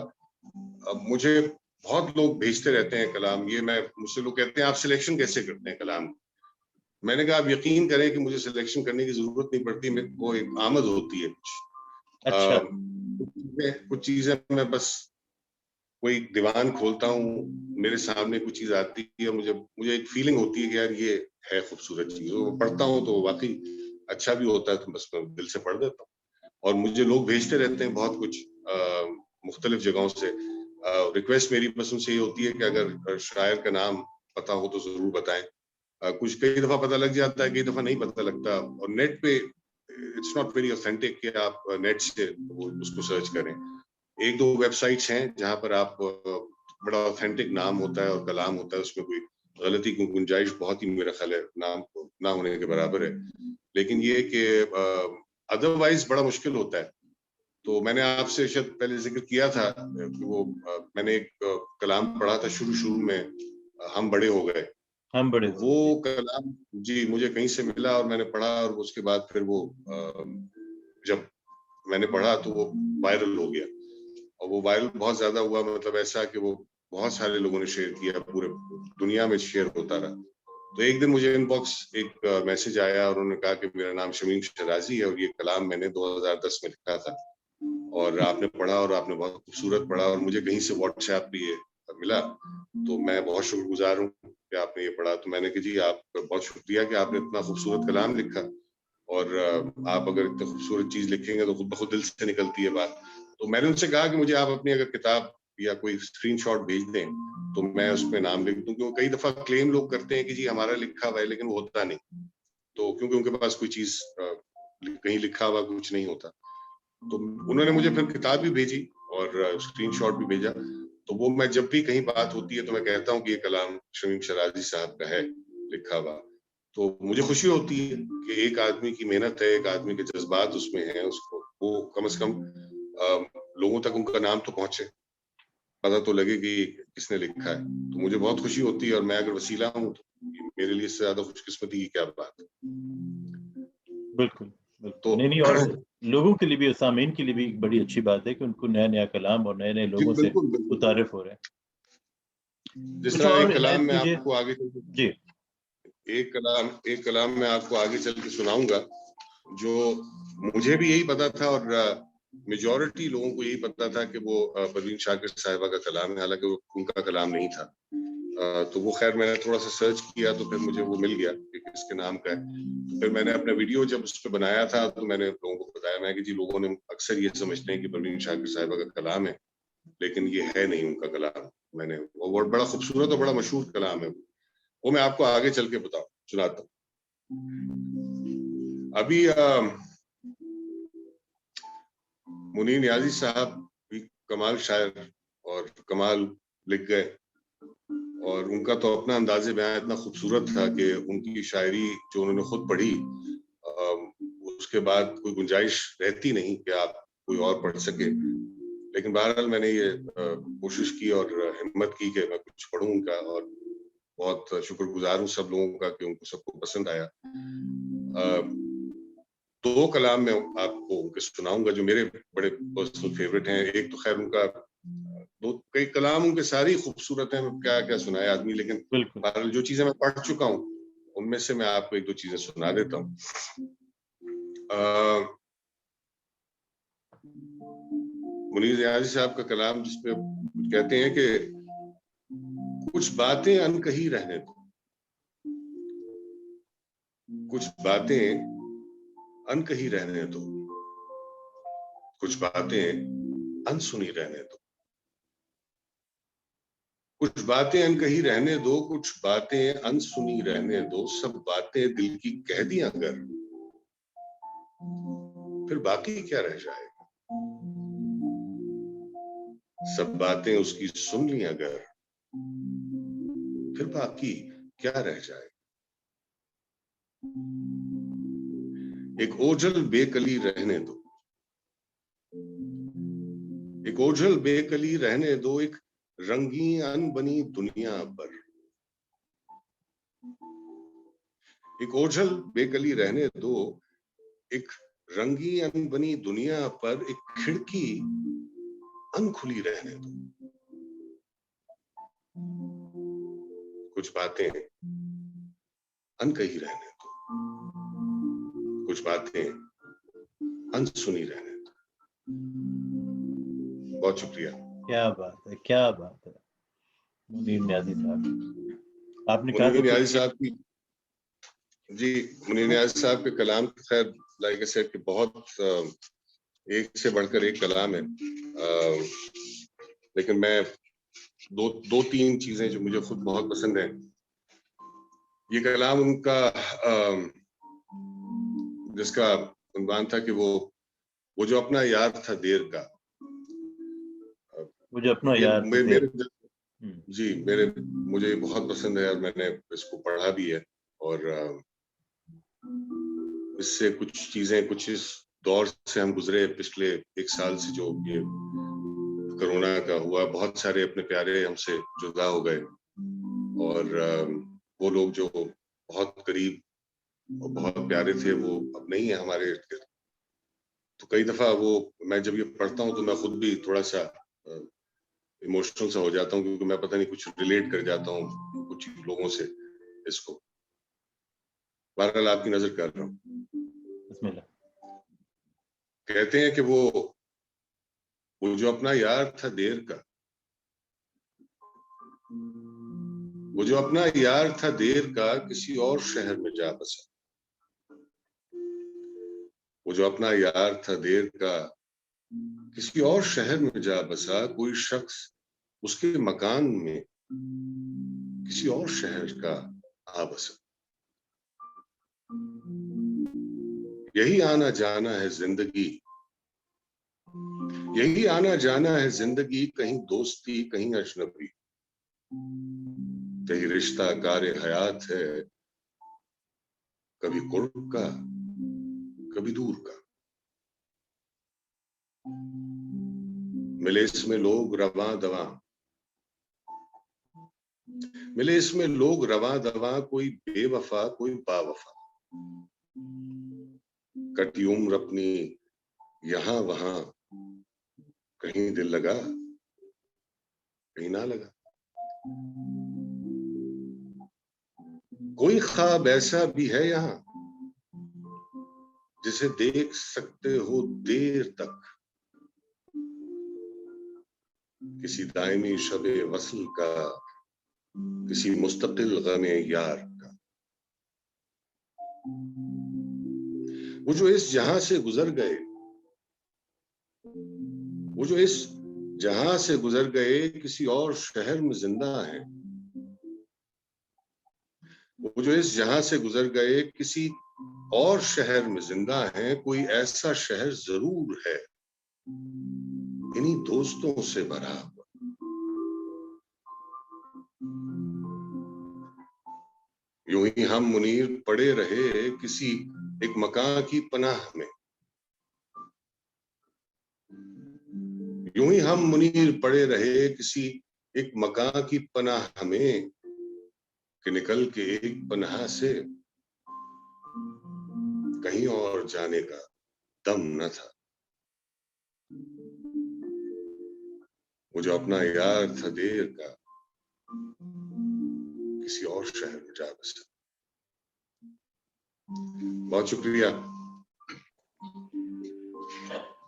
मुझे बहुत लोग भेजते रहते हैं कलाम। ये मुझसे लोग कहते हैं आप सिलेक्शन कैसे करते हैं कलाम? मैंने कहा आप यकीन करें कि मुझे सिलेक्शन करने की जरूरत नहीं पड़ती, मेरे को एक आमद होती है कुछ। अच्छा। कुछ चीजें मैं बस कोई दीवान खोलता हूँ, मेरे सामने कुछ चीज आती है, मुझे एक फीलिंग होती है कि यार ये है खूबसूरत चीज, वो पढ़ता हूँ तो वाकई अच्छा भी होता है, तो बस मैं दिल से पढ़ देता हूँ। और मुझे लोग भेजते रहते हैं बहुत कुछ मुख्तलिफ जगहों से। रिक्वेस्ट मेरी बस उनसे ये होती है कि अगर शायर का नाम पता हो तो जरूर बताएं। कुछ कई दफा पता लग जाता है, कई दफा नहीं पता लगता, और नेट पे इट्स नॉट वेरी ऑथेंटिक कि आप नेट से उसको सर्च करें। एक दो वेबसाइट्स हैं जहां पर आप बड़ा ऑथेंटिक नाम होता है और कलाम होता है, उसमें कोई गलती की गुंजाइश बहुत ही मेरा ख्याल है नाम ना होने के बराबर है। लेकिन ये कि अदरवाइज बड़ा मुश्किल होता है। तो मैंने आपसे शायद पहले जिक्र किया था कि वो मैंने एक कलाम पढ़ा था शुरू में, हम बड़े हो गए। हम बड़े, वो कलाम जी मुझे कहीं से मिला और मैंने पढ़ा, और उसके बाद फिर वो जब मैंने पढ़ा तो वो वायरल हो गया, और वो वायरल बहुत ज्यादा हुआ, मतलब ऐसा कि वो बहुत सारे लोगों ने शेयर किया, पूरे दुनिया में शेयर होता रहा। तो एक दिन मुझे इनबॉक्स एक मैसेज आया और उन्होंने कहा कि मेरा नाम शमीम शराजी है और ये कलाम मैंने 2010 में लिखा था और आपने पढ़ा और आपने बहुत खूबसूरत पढ़ा, और मुझे कहीं से व्हाट्सएप पे ये मिला, तो मैं बहुत शुक्रगुजार हूँ कि आपने ये पढ़ा। तो मैंने कहा जी आप बहुत शुक्रिया कि आपने इतना खूबसूरत कलाम लिखा, और आप अगर इतनी खूबसूरत चीज लिखेंगे तो खुद ब खुद दिल से निकलती है बात। तो मैंने उनसे कहा कि मुझे आप अपनी अगर किताब या कोई स्क्रीनशॉट भेज दें तो मैं उसमें नाम लिख दूं, क्योंकि कई दफा क्लेम लोग करते हैं कि जी हमारा लिखा हुआ है, लेकिन वो होता नहीं। तो क्योंकि उनके पास कोई चीज कहीं लिखा हुआ कुछ नहीं होता। तो उन्होंने मुझे फिर किताब भी भेजी और स्क्रीनशॉट भी भेजा। तो वो मैं जब भी कहीं बात होती है तो मैं कहता हूँ कि ये कलाम शमीम शराजी साहब का है लिखा हुआ। तो मुझे खुशी होती है कि एक आदमी की मेहनत है, एक आदमी के जज्बात उसमें हैं, उसको वो कम से कम लोगों तक उनका नाम तो पहुंचे, पता तो लगे कि किसने लिखा है। तो मुझे बहुत खुशी होती है, और मैं अगर वसीला हूँ तो मेरे लिए इससे ज्यादा खुशकिस्मती की क्या बात है। बिल्कुल बिल्कुल। नहीं, और लोगों के लिए भी, सामीन के लिए भी एक बड़ी अच्छी बात है कि उनको नया नया कलाम और नए नए लोगों से मुतारिफ हो रहे हैं। जिस तरह एक कलाम में आपको आगे जी एक कलाम में आपको आगे चल के सुनाऊंगा, जो मुझे भी यही पता था और मेजॉरिटी लोगों को यही पता था कि वो परवीन शाकिर साहिबा का कलाम है, हालांकि वो उनका कलाम नहीं था। तो वो खैर मैंने थोड़ा सा सर्च किया तो फिर मुझे वो मिल गया कि किसके नाम का है। तो फिर मैंने अपना वीडियो जब उस पर बनाया था तो मैंने लोगों को बताया, मैं कि जी लोगों ने अक्सर ये समझते हैं कि परवीन शाकिर साहिबा का कलाम है, लेकिन ये है नहीं उनका कलाम। मैंने वो बड़ा खूबसूरत और बड़ा मशहूर कलाम है, वो मैं आपको आगे चल के सुनाता हूँ। अभी मुनीर नियाजी साहब भी कमाल शायर और कमाल लिख गए, और उनका तो अपना अंदाज़े बयां इतना खूबसूरत था कि उनकी शायरी जो उन्होंने खुद पढ़ी उसके बाद कोई गुंजाइश रहती नहीं कि आप कोई और पढ़ सके। लेकिन बहरहाल मैंने ये कोशिश की और हिम्मत की कि मैं कुछ पढ़ूं उनका, और बहुत शुक्रगुजार हूँ सब लोगों का कि उनको सबको पसंद आया। दो कलाम मैं आपको उनके सुनाऊंगा जो मेरे बड़े पर्सनल फेवरेट हैं। एक तो खैर उनका कई कलाम उनके सारी खूबसूरत हैं, क्या क्या सुनाए आदमी, लेकिन बहरहाल जो चीजें मैं पढ़ चुका हूँ उनमें से मैं आपको एक दो चीजें सुना देता हूँ। मुनीर नियाज़ी साहब का कलाम जिसपे कहते हैं कि कुछ बातें अनकही रहने दो, कुछ बातें अनकही रहने दो, कुछ बातें अनसुनी रहने दो, कुछ बातें अनकही रहने दो, कुछ बातें अनसुनी रहने दो, सब बातें दिल की कह दी अगर फिर बाकी क्या रह जाएगा, सब बातें उसकी सुन ली अगर फिर बाकी क्या रह जाए। एक ओझल बेकली रहने दो, एक ओझल बेकली रहने दो, एक रंगीन अनबनी दुनिया पर, एक ओझल बेकली रहने दो, एक रंगी अनबनी दुनिया पर, एक खिड़की अनखुली रहने दो, कुछ बातें अनकही रहने दो, कुछ बातें अनसुनी रहने दो। बहुत शुक्रिया। क्या बात है, क्या बात है मुनीर नियाज़ी साहब। आपने कहा मुनीर नियाज़ी साहब की जी मुनीर नियाज़ी साहब के कलाम खैर लाइक आई सेड कि बहुत एक से बढ़कर एक कलाम है। लेकिन मैं दो तीन चीजें जो मुझे खुद बहुत पसंद है। ये कलाम उनका जिसका उन्वान था कि वो जो अपना यार था देर का, वो जो अपना यार था मेरे जी मुझे बहुत पसंद है और मैंने इसको पढ़ा भी है। और इससे कुछ चीजें, कुछ इस दौर से हम गुजरे पिछले 1 साल से, जो ये कोरोना का हुआ, बहुत सारे अपने प्यारे हमसे जुदा हो गए और वो लोग जो बहुत करीब और बहुत प्यारे थे वो अब नहीं है हमारे इर्द गिर्द। तो कई दफा मैं जब ये पढ़ता हूँ तो मैं खुद भी थोड़ा सा इमोशनल सा हो जाता हूँ, क्योंकि मैं पता नहीं कुछ रिलेट कर जाता हूँ कुछ लोगों से इसको। बहरहाल आपकी नजर कर रहा हूँ। कहते हैं कि वो जो अपना यार था देर का, वो जो अपना यार था देर का किसी और शहर में जा बसा। वो जो अपना यार था देर का किसी और शहर में जा बसा, कोई शख्स उसके मकान में किसी और शहर का आ बसा। यही आना जाना है जिंदगी, यही आना जाना है जिंदगी, कहीं दोस्ती कहीं अजनबी, कहीं रिश्ता गारे हयात है, कभी कुर्ब का कभी दूर का। मिले इसमें लोग रवां दवा, मिले इसमें लोग रवां दवा, कोई बेवफा कोई बावफा, कटी उम्र अपनी यहां वहां, कहीं दिल लगा कहीं ना लगा। कोई ख्वाब ऐसा भी है यहाँ जिसे देख सकते हो देर तक, किसी दायमी शबे वस्ल का, किसी मुस्तकिल गमे यार का। वो जो इस जहां से गुजर गए, वो जो इस जहां से गुजर गए किसी और शहर में जिंदा है। वो जो इस जहां से गुजर गए किसी और शहर में जिंदा है, कोई ऐसा शहर जरूर है इन्हीं दोस्तों से भरा हुआ। यूं ही हम मुनीर पड़े रहे किसी एक मकान की पनाह में, यूं ही हम मुनीर पड़े रहे किसी एक मकान की पनाह में, कि निकल के एक पनाह से कहीं और जाने का दम न था। वो जो अपना यार था देर का किसी और शहर में जा बसा। बहुत शुक्रिया।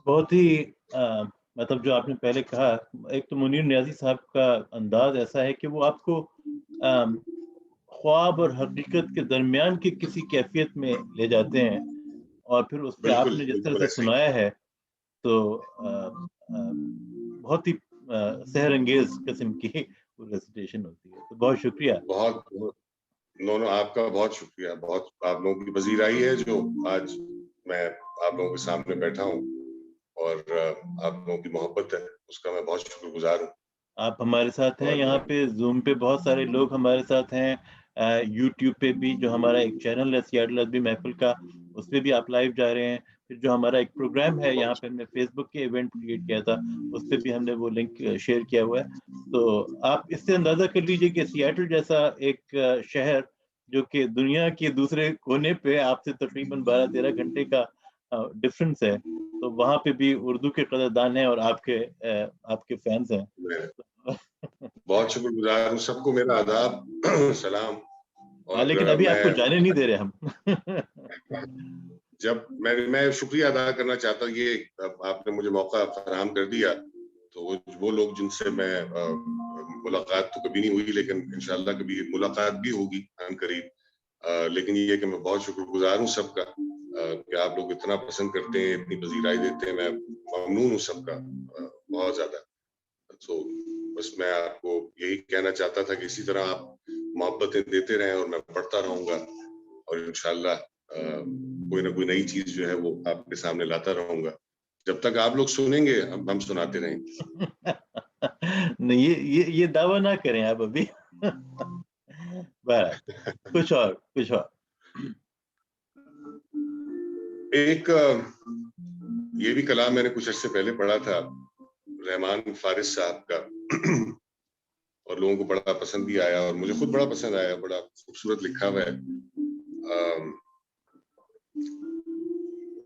बहुत ही मतलब जो आपने पहले कहा, एक तो मुनीर नियाज़ी साहब का अंदाज ऐसा है कि वो आपको ख्वाब और हकीकत के दरमियान की किसी कैफियत में ले जाते हैं, और फिर उस पर आपने जिस तरह से सुनाया है तो बहुत ही सहर अंगेज किस्म की रेसिटेशन होती है। तो बहुत शुक्रिया। बहुत आपका बहुत शुक्रिया। बहुत आप लोगों की पजीराई है जो आज मैं आप लोगों के सामने बैठा हूँ, और आप लोगों की मोहब्बत है, उसका मैं बहुत शुक्रगुजार हूँ। आप हमारे साथ हैं यहाँ पे, जूम पे बहुत सारे लोग हमारे साथ हैं, यूट्यूब पे भी जो हमारा एक चैनल है सियाटल अदबी महफिल का, उस पर भी आप लाइव जा रहे हैं। फिर जो हमारा एक प्रोग्राम है यहाँ पे, हमने फेसबुक के इवेंट क्रिएट किया था, उस पर भी हमने वो लिंक शेयर किया हुआ है। तो आप इससे अंदाजा कर लीजिए कि सियाटल जैसा एक शहर जो कि दुनिया के दूसरे कोने पे आपसे तकरीबन 12-13 घंटे का डिफरेंस है, तो वहाँ पे भी उर्दू के कदरदान हैं और आपके फैंस हैं। बहुत शुक्रगुजार हूँ। सबको मेरा आदाब सलाम। और लेकिन अभी आपको जाने नहीं दे रहे हम। जब मैं शुक्रिया अदा करना चाहता हूँ, ये आपने मुझे मौका फराहम कर दिया, तो वो लोग जिनसे मैं मुलाकात तो कभी नहीं हुई, लेकिन इंशाल्लाह कभी मुलाकात भी होगी अनकरीब। लेकिन ये कि मैं बहुत शुक्रगुजार हूँ सबका कि आप लोग इतना पसंद करते हैं, इतनी पजीराई देते हैं। मैं ममनून हूँ सबका बहुत ज्यादा। तो बस मैं आपको यही कहना चाहता था कि इसी तरह आप मोहब्बतें देते रहें और मैं पढ़ता रहूंगा और इंशाल्लाह कोई ना कोई नई चीज जो है वो आपके सामने लाता रहूंगा। जब तक आप लोग सुनेंगे हम सुनाते रहेंगे। नहीं, ये दावा ना करें आप अभी। बस कुछ और एक ये भी कलाम मैंने कुछ अर्से पहले पढ़ा था रहमान फारिस साहब का और लोगों को बड़ा पसंद भी आया और मुझे खुद बड़ा पसंद आया। बड़ा खूबसूरत लिखा हुआ है।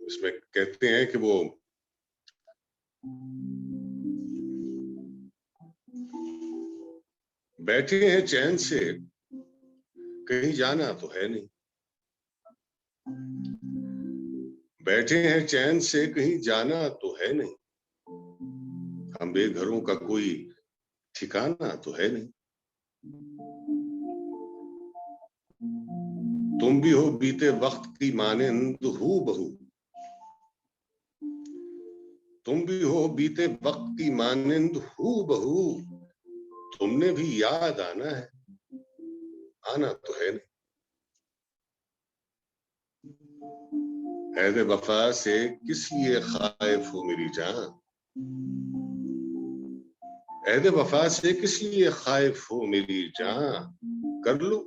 इसमें कहते हैं कि वो बैठे हैं चैन से कहीं जाना तो है नहीं, बैठे हैं चैन से कहीं जाना तो है नहीं, हम बेघरों का कोई ठिकाना तो है नहीं, तुम भी हो बीते वक्त की मानिंद हू बहू, तुम भी हो बीते वक्त की मानिंद हू बहू, तुमने भी याद आना है, आना तो है नहीं, ऐदे वफा से किस लिए खाइफ हो मेरी जान, ऐदे वफा से किस लिए खाइफ हो मेरी जान, कर लो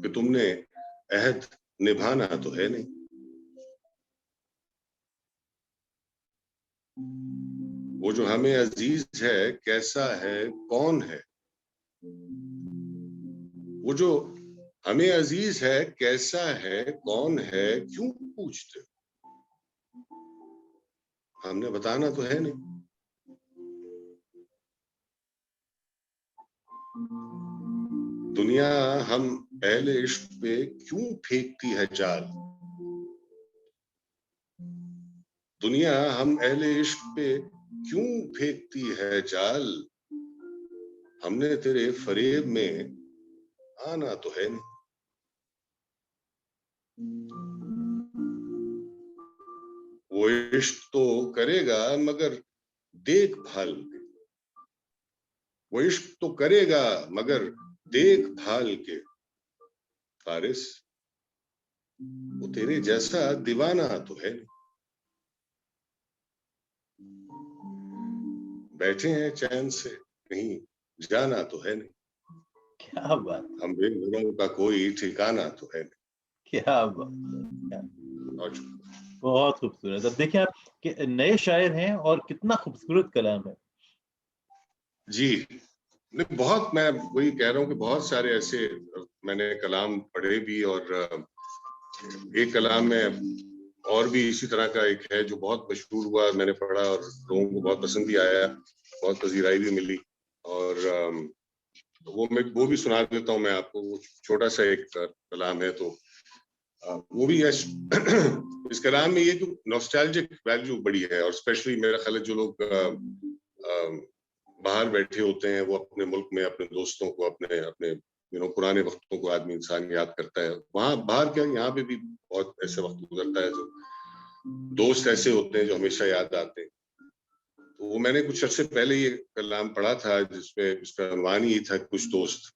कि तुमने अहद निभाना तो है नहीं, वो जो हमें अजीज है कैसा है कौन है, वो जो हमें अजीज है कैसा है कौन है क्यों पूछते, हमने बताना तो है नहीं, दुनिया हम अहले इश्क पे क्यों फेंकती है जाल, दुनिया हम अहले इश्क पे क्यों फेंकती है जाल, हमने तेरे फरेब में आना तो है नहीं, वो इश्क तो करेगा मगर देखभाल के, वो इश्क तो करेगा मगर देखभाल के, फारिस वो तेरे जैसा दीवाना तो है नहीं, बैठे हैं चैन से कहीं जाना तो है नहीं, क्या बात, हम बेघरों का कोई ठिकाना तो है नहीं। क्या बात, और बहुत खूबसूरत। अब देखिए आप कि नए शायर हैं और कितना खूबसूरत कलाम है। जी नहीं, बहुत, मैं वही कह रहा हूँ कि बहुत सारे ऐसे मैंने कलाम पढ़े भी और एक कलाम में और भी इसी तरह का एक है जो बहुत मशहूर हुआ, मैंने पढ़ा और लोगों को बहुत पसंद भी आया, बहुत पजीराई भी मिली और वो भी सुना देता हूँ मैं आपको। वो छोटा सा एक कलाम है तो वो भी है। इस कलाम में ये जो नॉस्टैल्जिक वैल्यू बड़ी है और स्पेशली मेरा ख्याल है जो लोग बाहर बैठे होते हैं वो अपने मुल्क में अपने दोस्तों को अपने अपने पुराने वक्तों को आदमी इंसान याद करता है। वहां बाहर क्या, यहाँ पे भी बहुत ऐसे वक्त गुजरता है जो दोस्त ऐसे होते हैं जो हमेशा याद आते हैं। तो वो मैंने कुछ अर्से पहले ये कलाम पढ़ा था जिसमें इसका अनुमान ही था कुछ दोस्त।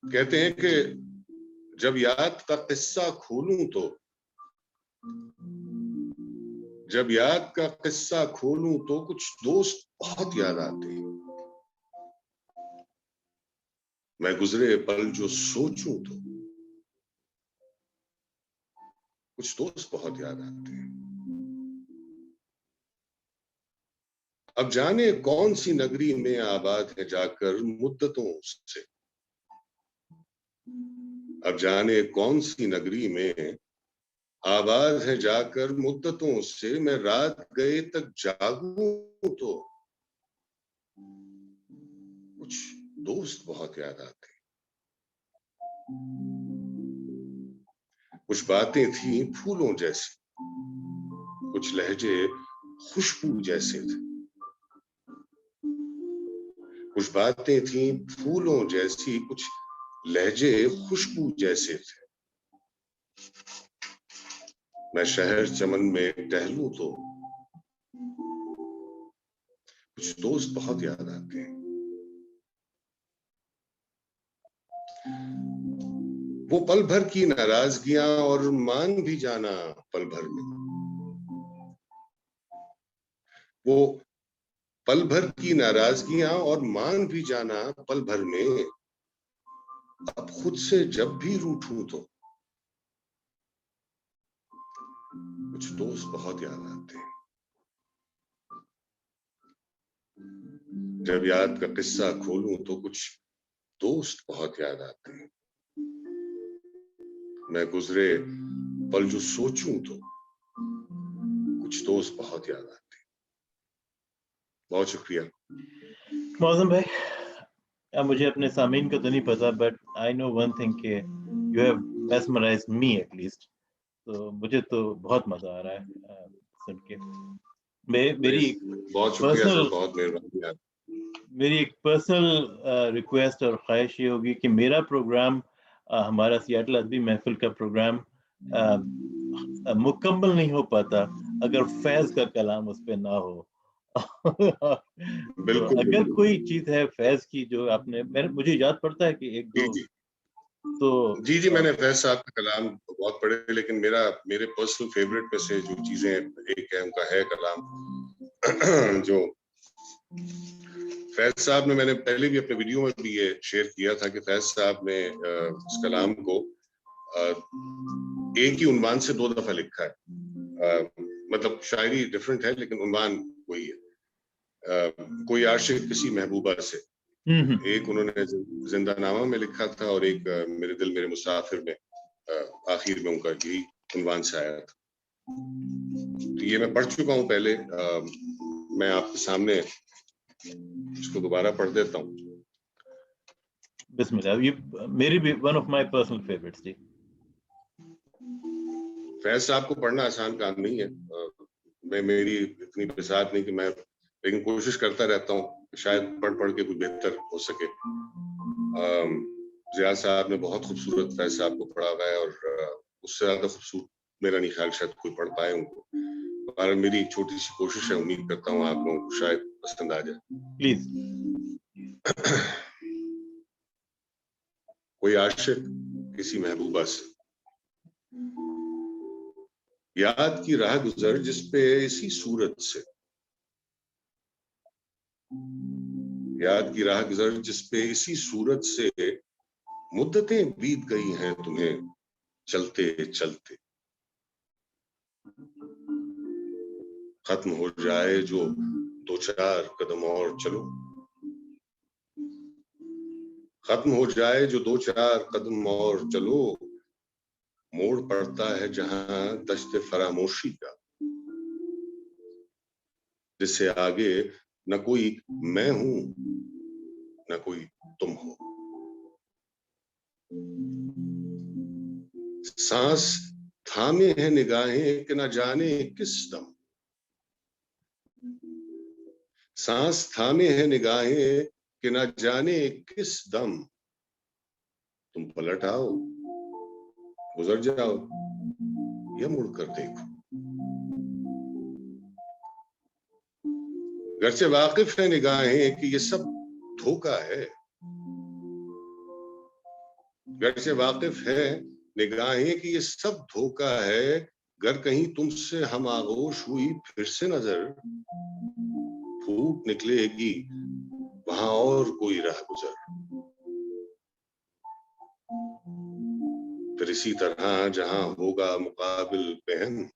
कहते हैं कि जब याद का किस्सा खोलूं तो, जब याद का किस्सा खोलूं तो कुछ दोस्त बहुत याद आते हैं, मैं गुजरे पल जो सोचूं तो कुछ दोस्त बहुत याद आते हैं। अब जाने कौन सी नगरी में आबाद है जाकर मुद्दतों से, अब जाने कौन सी नगरी में आबाद है जाकर मुद्दतों से, मैं रात गए तक जागूं तो कुछ दोस्त बहुत याद आते हैं। कुछ बातें थी फूलों जैसी, कुछ लहजे खुशबू जैसे थे, कुछ बातें थी फूलों जैसी, कुछ लहजे खुशबू जैसे थे। मैं शहर चमन में टहलूं तो कुछ दोस्त बहुत याद आते हैं। वो पल भर की नाराजगियां और मान भी जाना पल भर में, वो पल भर की नाराजगियां और मान भी जाना पल भर में, अब खुद से जब भी रूठूं तो कुछ दोस्त बहुत याद आते हैं। जब याद का किस्सा खोलूं तो कुछ दोस्त बहुत याद आते हैं। मैं गुजरे पल जो सोचूं तो कुछ दोस्त बहुत याद आते हैं। बहुत शुक्रिया। मौसम भाई, अब मुझे अपने सामीन का तो नहीं पता, but I know one thing कि you have mesmerised me at least. तो मुझे तो बहुत मजा आ रहा है सुन के। मेरी बहुत शुक्रिया पर्सनल सर, बहुत मेहरबानी आप। मेरी एक पर्सनल रिक्वेस्ट और ख्वाहिश ये होगी कि मेरा प्रोग्राम, हमारा सियाटल अदबी महफिल का प्रोग्राम मुकम्मल नहीं हो पाता अगर फैज का कलाम उस पे ना हो। तो बिल्कुल अगर बिल्कुल। कोई चीज है फैज की जो आपने, मुझे याद पड़ता है कि एक जी दो, जी तो जी, मैंने फैज साहब का कलाम बहुत पढ़े, लेकिन मेरे पर्सनल फेवरेट में से जो चीजें, एक है उनका है कलाम जो फैज साहब ने, मैंने पहले भी अपने वीडियो में भी ये शेयर किया था कि फैज साहब ने इस कलाम को एक ही उन्वान से 2 दफा लिखा है। मतलब शायरी डिफरेंट है लेकिन उन्वान वही है। कोई आशिक किसी महबूबा से, एक उन्होंने जिंदानामा में लिखा था और एक मेरे दिल मेरे मुसाफिर में आखिर में उनका यही उन्वान से आया था। तो ये मैं पढ़ चुका हूँ पहले। मैं आपके सामने इसको दोबारा पढ़ देता हूँ। बिस्मिल्लाह। ये मेरी भी one of my personal favourites थी। फैज साहब को पढ़ना आसान काम नहीं है। मेरी इतनी बिसात नहीं कि मैं, लेकिन कोशिश करता रहता हूँ शायद पढ़ के कुछ बेहतर हो सके। जियाद साहब ने बहुत खूबसूरत फैज साहब को पढ़ा हुआ है और उससे ज्यादा खूबसूरत मेरा नहीं ख्याल शायद कोई पढ़ पाए उनको। और मेरी एक छोटी सी कोशिश है, उम्मीद करता हूँ आप लोगों को शायद पसंद आ जाए। प्लीज। कोई आशिक किसी महबूबा से, याद की राह गुजर जिसपे इसी सूरत से, याद की राह गुजर जिसपे इसी सूरत से, मुद्दतें बीत गई हैं तुम्हें चलते चलते, खत्म हो जाए जो 2-4 कदम और चलो, खत्म हो जाए जो 2-4 कदम और चलो, मोड़ पड़ता है जहां दश्त फरामोशी का, जिससे आगे न कोई मैं हूं न कोई तुम हो। सांस थामे हैं निगाहें कि न जाने किस दम, सांस थामे हैं निगाहें कि न जाने किस दम, तुम पलट आओ गुजर जाओ या मुड़कर देखो। घर से वाकिफ है निगाहें कि ये सब धोखा है, घर से वाकिफ है निगाहें कि ये सब धोखा है, गर कहीं तुमसे हम आगोश हुई फिर से नजर, फूट निकलेगी वहां और कोई राह गुजर। फिर इसी तरह जहां होगा मुकाबिल पहन,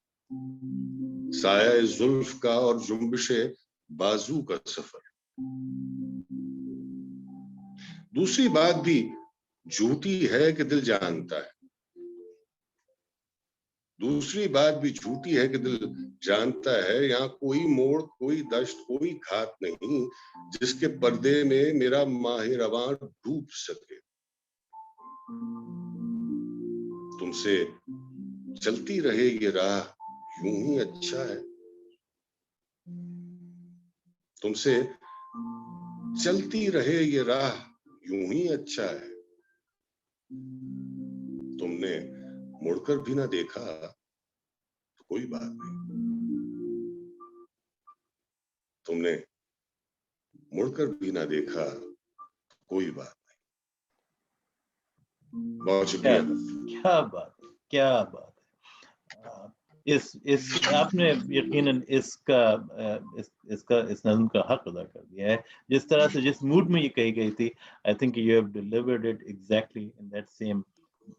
साया जुल्फ का और जुम्बिशे बाजू का सफर। दूसरी बात भी झूठी है कि दिल जानता है, दूसरी बात भी झूठी है कि दिल जानता है, यहाँ कोई मोड़ कोई दश्त कोई घात नहीं जिसके पर्दे में मेरा माहे रवां डूब सके। तुमसे चलती रहे ये राह यूं ही अच्छा है, तुमसे चलती रहे ये राह यूं ही अच्छा है, तुमने मुड़कर भी ना देखा तो कोई बात नहीं, तुमने मुड़कर भी ना देखा, कोई बात नहीं। बहुत शुक्रिया। क्या बात है, क्या बात है। इस आपने यकीनन इस नज़्म का हक अदा कर दिया है। जिस तरह से, जिस मूड में ये कही गई थी, I think you have delivered it exactly in that same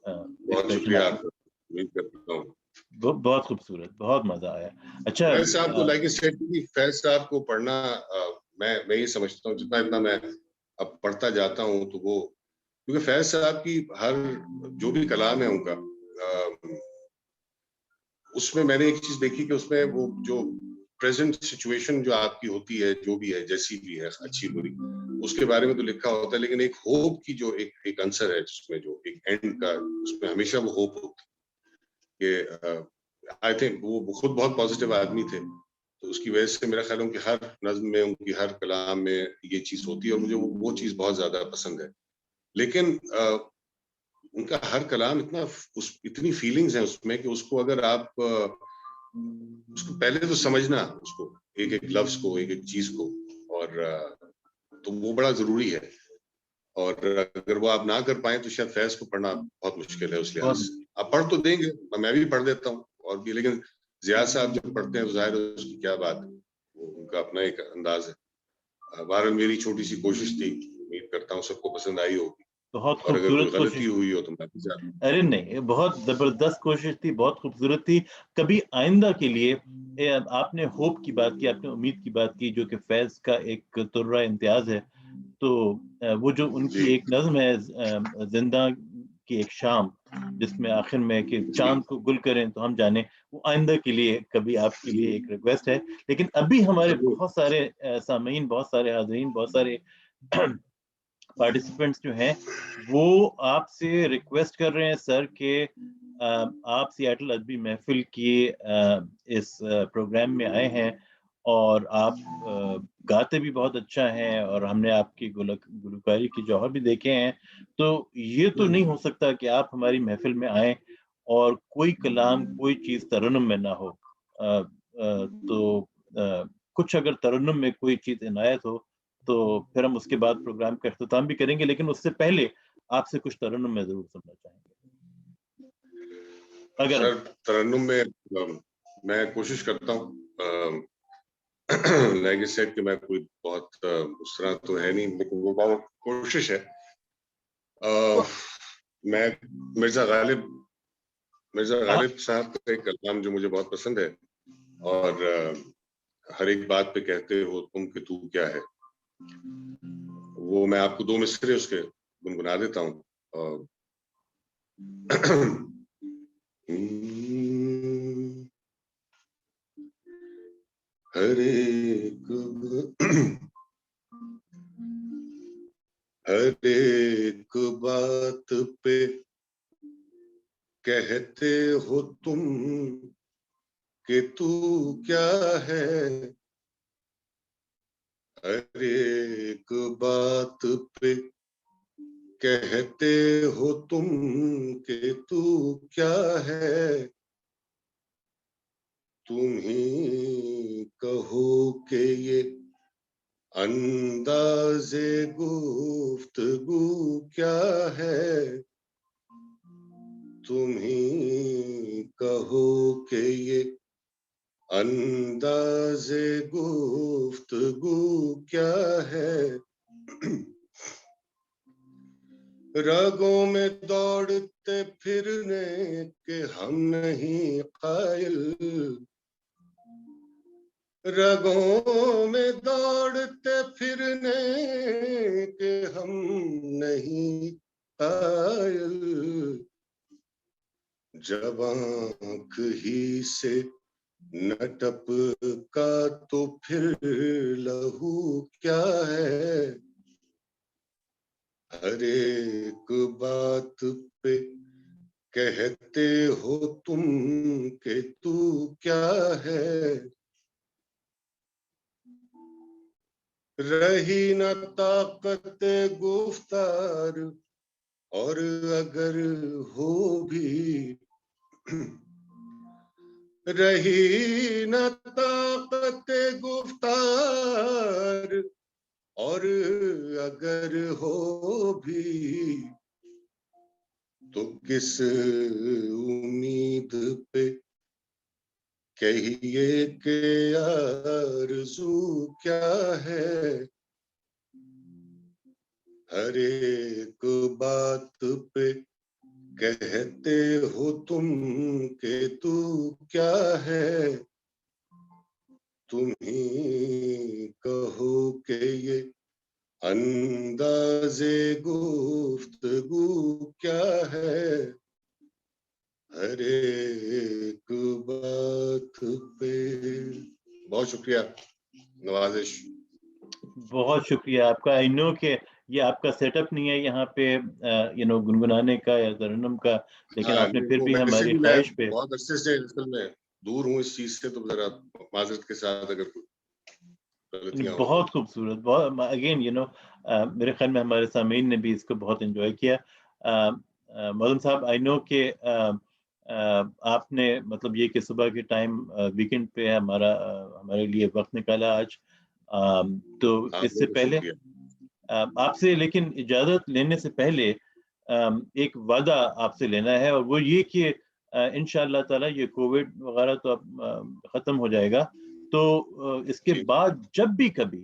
बहुत शुक्रिया आपका, उम्मीद करता हूँ। बहुत खूबसूरत, बहुत मजा आया। अच्छा, फैज साहब को, लाइक सेड, फैज साहब को पढ़ना, मैं ये समझता हूँ, जितना मैं अब पढ़ता जाता हूँ, तो वो, क्योंकि फैज साहब की हर जो भी कलाम है उनका, उसमें मैंने एक चीज देखी कि उसमें वो जो प्रेजेंट सिचुएशन जो आपकी होती है, जो भी है, जैसी भी है, अच्छी बुरी, उसके बारे में तो लिखा होता है, लेकिन एक होप की जो एक आंसर है, जिसमें जो एक एंड का, उसमें हमेशा वो होप होती है। आई थिंक वो खुद बहुत पॉजिटिव आदमी थे, तो उसकी वजह से मेरा ख्याल है उनकी हर नज्म में, उनकी हर कलाम में ये चीज होती है, और मुझे वो चीज बहुत ज्यादा पसंद है। लेकिन उनका हर कलाम इतनी फीलिंग्स हैं उसमें कि उसको अगर आप उसको पहले तो समझना, उसको एक एक लफ्ज को, एक एक चीज को, और तो वो बड़ा जरूरी है। और अगर वो आप ना कर पाए तो शायद फैज को पढ़ना बहुत मुश्किल है उस लिहाज से। आप पढ़ तो देंगे, मैं भी पढ़ देता हूँ और भी, लेकिन जियाद साहब जब पढ़ते हैं तो जाहिर है उसकी क्या बात है, वो उनका अपना एक अंदाज है। बहरहाल मेरी छोटी सी कोशिश थी, उम्मीद करता हूँ सबको पसंद आई होगी, बहुत और अगर कोई खूबसूरत गलती कोशिश। हुई हो तो मैं भी जानता हूँ। अरे नहीं, बहुत जबरदस्त कोशिश थी, बहुत खूबसूरत थी। कभी आइंदा के लिए, आपने होप की बात की, आपने उम्मीद की बात की, जो कि फैज का एक तुर्रा इम्तियाज है। तो वो जो उनकी जी एक नज्म है, जिंदा की एक शाम, जिसमें आखिर में कि जी चांद को गुल करें तो हम जाने, वो आइंदा के लिए कभी आपके लिए एक रिक्वेस्ट है। लेकिन अभी हमारे जरूर। बहुत सारे सामीन, बहुत सारे हाजरीन, बहुत सारे पार्टिसिपेंट्स जो हैं, वो आपसे रिक्वेस्ट कर रहे हैं सर कि आप सियाटल अदबी महफिल की इस प्रोग्राम में आए हैं, और आप गाते भी बहुत अच्छा हैं, और हमने आपकी गुलकारी के जौहर भी देखे हैं। तो ये तो नहीं हो सकता कि आप हमारी महफिल में आए और कोई कलाम, कोई चीज़ तरन्नुम में ना हो। तो कुछ अगर तरन्नुम में कोई चीज़ इनायत हो, तो फिर हम उसके बाद प्रोग्राम का इख्तिताम भी करेंगे, लेकिन उससे पहले आपसे कुछ तरन्नुम में जरूर सुनना चाहेंगे, अगर। सर, तरन्नुम में मैं कोशिश करता हूँ, लाइक सेड कि मैं कोई बहुत उस तरह तो है नहीं, लेकिन वो बहुत कोशिश है। मैं मिर्जा हाँ, गालिब साहब का एक कलाम जो मुझे बहुत पसंद है, और हर एक बात पे कहते हो तुम कि तू क्या है, वो मैं आपको दो मिसरे उसके गुनगुना देता हूँ। हर एक बात पे कहते हो तुम कि तू क्या है, हर एक बात पे कहते हो तुम कि तू क्या है, तुम ही कहो कि ये अंदाज़े गुफ्तगू क्या है, तुम ही कहो कि ये अंदाज़े गुफ्तगू क्या है। रगों में दौड़ते फिरने के हम नहीं कायल, रगों में दौड़ते फिरने के हम नहीं कायल, जब आँख ही से न टपका तो फिर लहू क्या है, हर एक बात पे कहते हो तुम कि तू क्या है, रही न ताकत गुफ्तार, और अगर हो भी रही न ताकत गुफ्तार, और अगर हो भी तो किस उम्मीद पे, कहिए कि आरज़ू क्या है, हर एक बात पे कहते हो तुम के तू क्या है, तुम ही कहो कि ये अंदाज़े गुफ्तगू क्या है, हर एक बात पे। बहुत शुक्रिया, नवाजिश। बहुत शुक्रिया आपका। आई नो कि ये आपका सेटअप नहीं है यहाँ पे गुनगुनाने का या तरन्नुम का, लेकिन हाँ, आपने फिर वो भी वैसे हमारी भी मैं ख्वाहिश पे बहुत अरसे से असल में दूर हूँ इस चीज से, तो जरा माजरत के साथ अगर कोई गलतियां हो तो। बहुत खूबसूरत, बहुत अगेन मेरे ख्याल में हमारे सामीन ने भी इसको बहुत एंजॉय किया। मौलम साहब, आई नो कि आपने मतलब ये कि सुबह के टाइम वीकेंड पे हमारे लिए वक्त निकाला आज, तो हाँ, इससे बहुत पहले शुक्रिया। आपसे लेकिन इजाजत लेने से पहले एक वादा आपसे लेना है, और वो ये कि इंशाअल्लाह ताला ये कोविड वगैरह तो अब खत्म हो जाएगा, तो इसके जी बाद जब भी कभी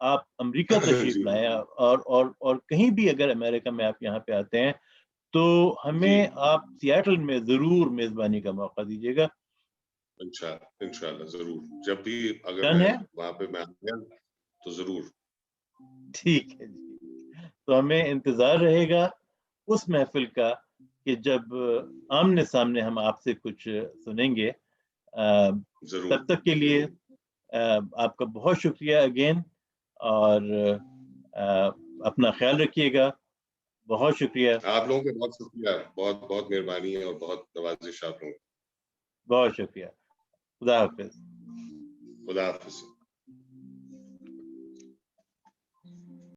आप अमेरिका तशरीफ जी लाएं, और कहीं भी अगर अमेरिका में आप यहाँ पे आते हैं, तो जी, हमें आप सियाटल में जरूर मेजबानी का मौका दीजिएगा। इंशाअल्लाह जरूर, जब भी अगर डन मैं है? वहां पे मैं आ गया तो जरूर। ठीक है जी। तो हमें इंतजार रहेगा उस महफिल का कि जब आमने सामने हम आपसे कुछ सुनेंगे। जरूर तब तक के लिए जरूर। आपका बहुत शुक्रिया अगेन, और अपना ख्याल रखिएगा। बहुत शुक्रिया। आप लोगों के बहुत शुक्रिया, बहुत बहुत मेहरबानी है और बहुत नवाजिश आप लोगों। बहुत शुक्रिया। खुदा हाफिज। खुदा हाफिज।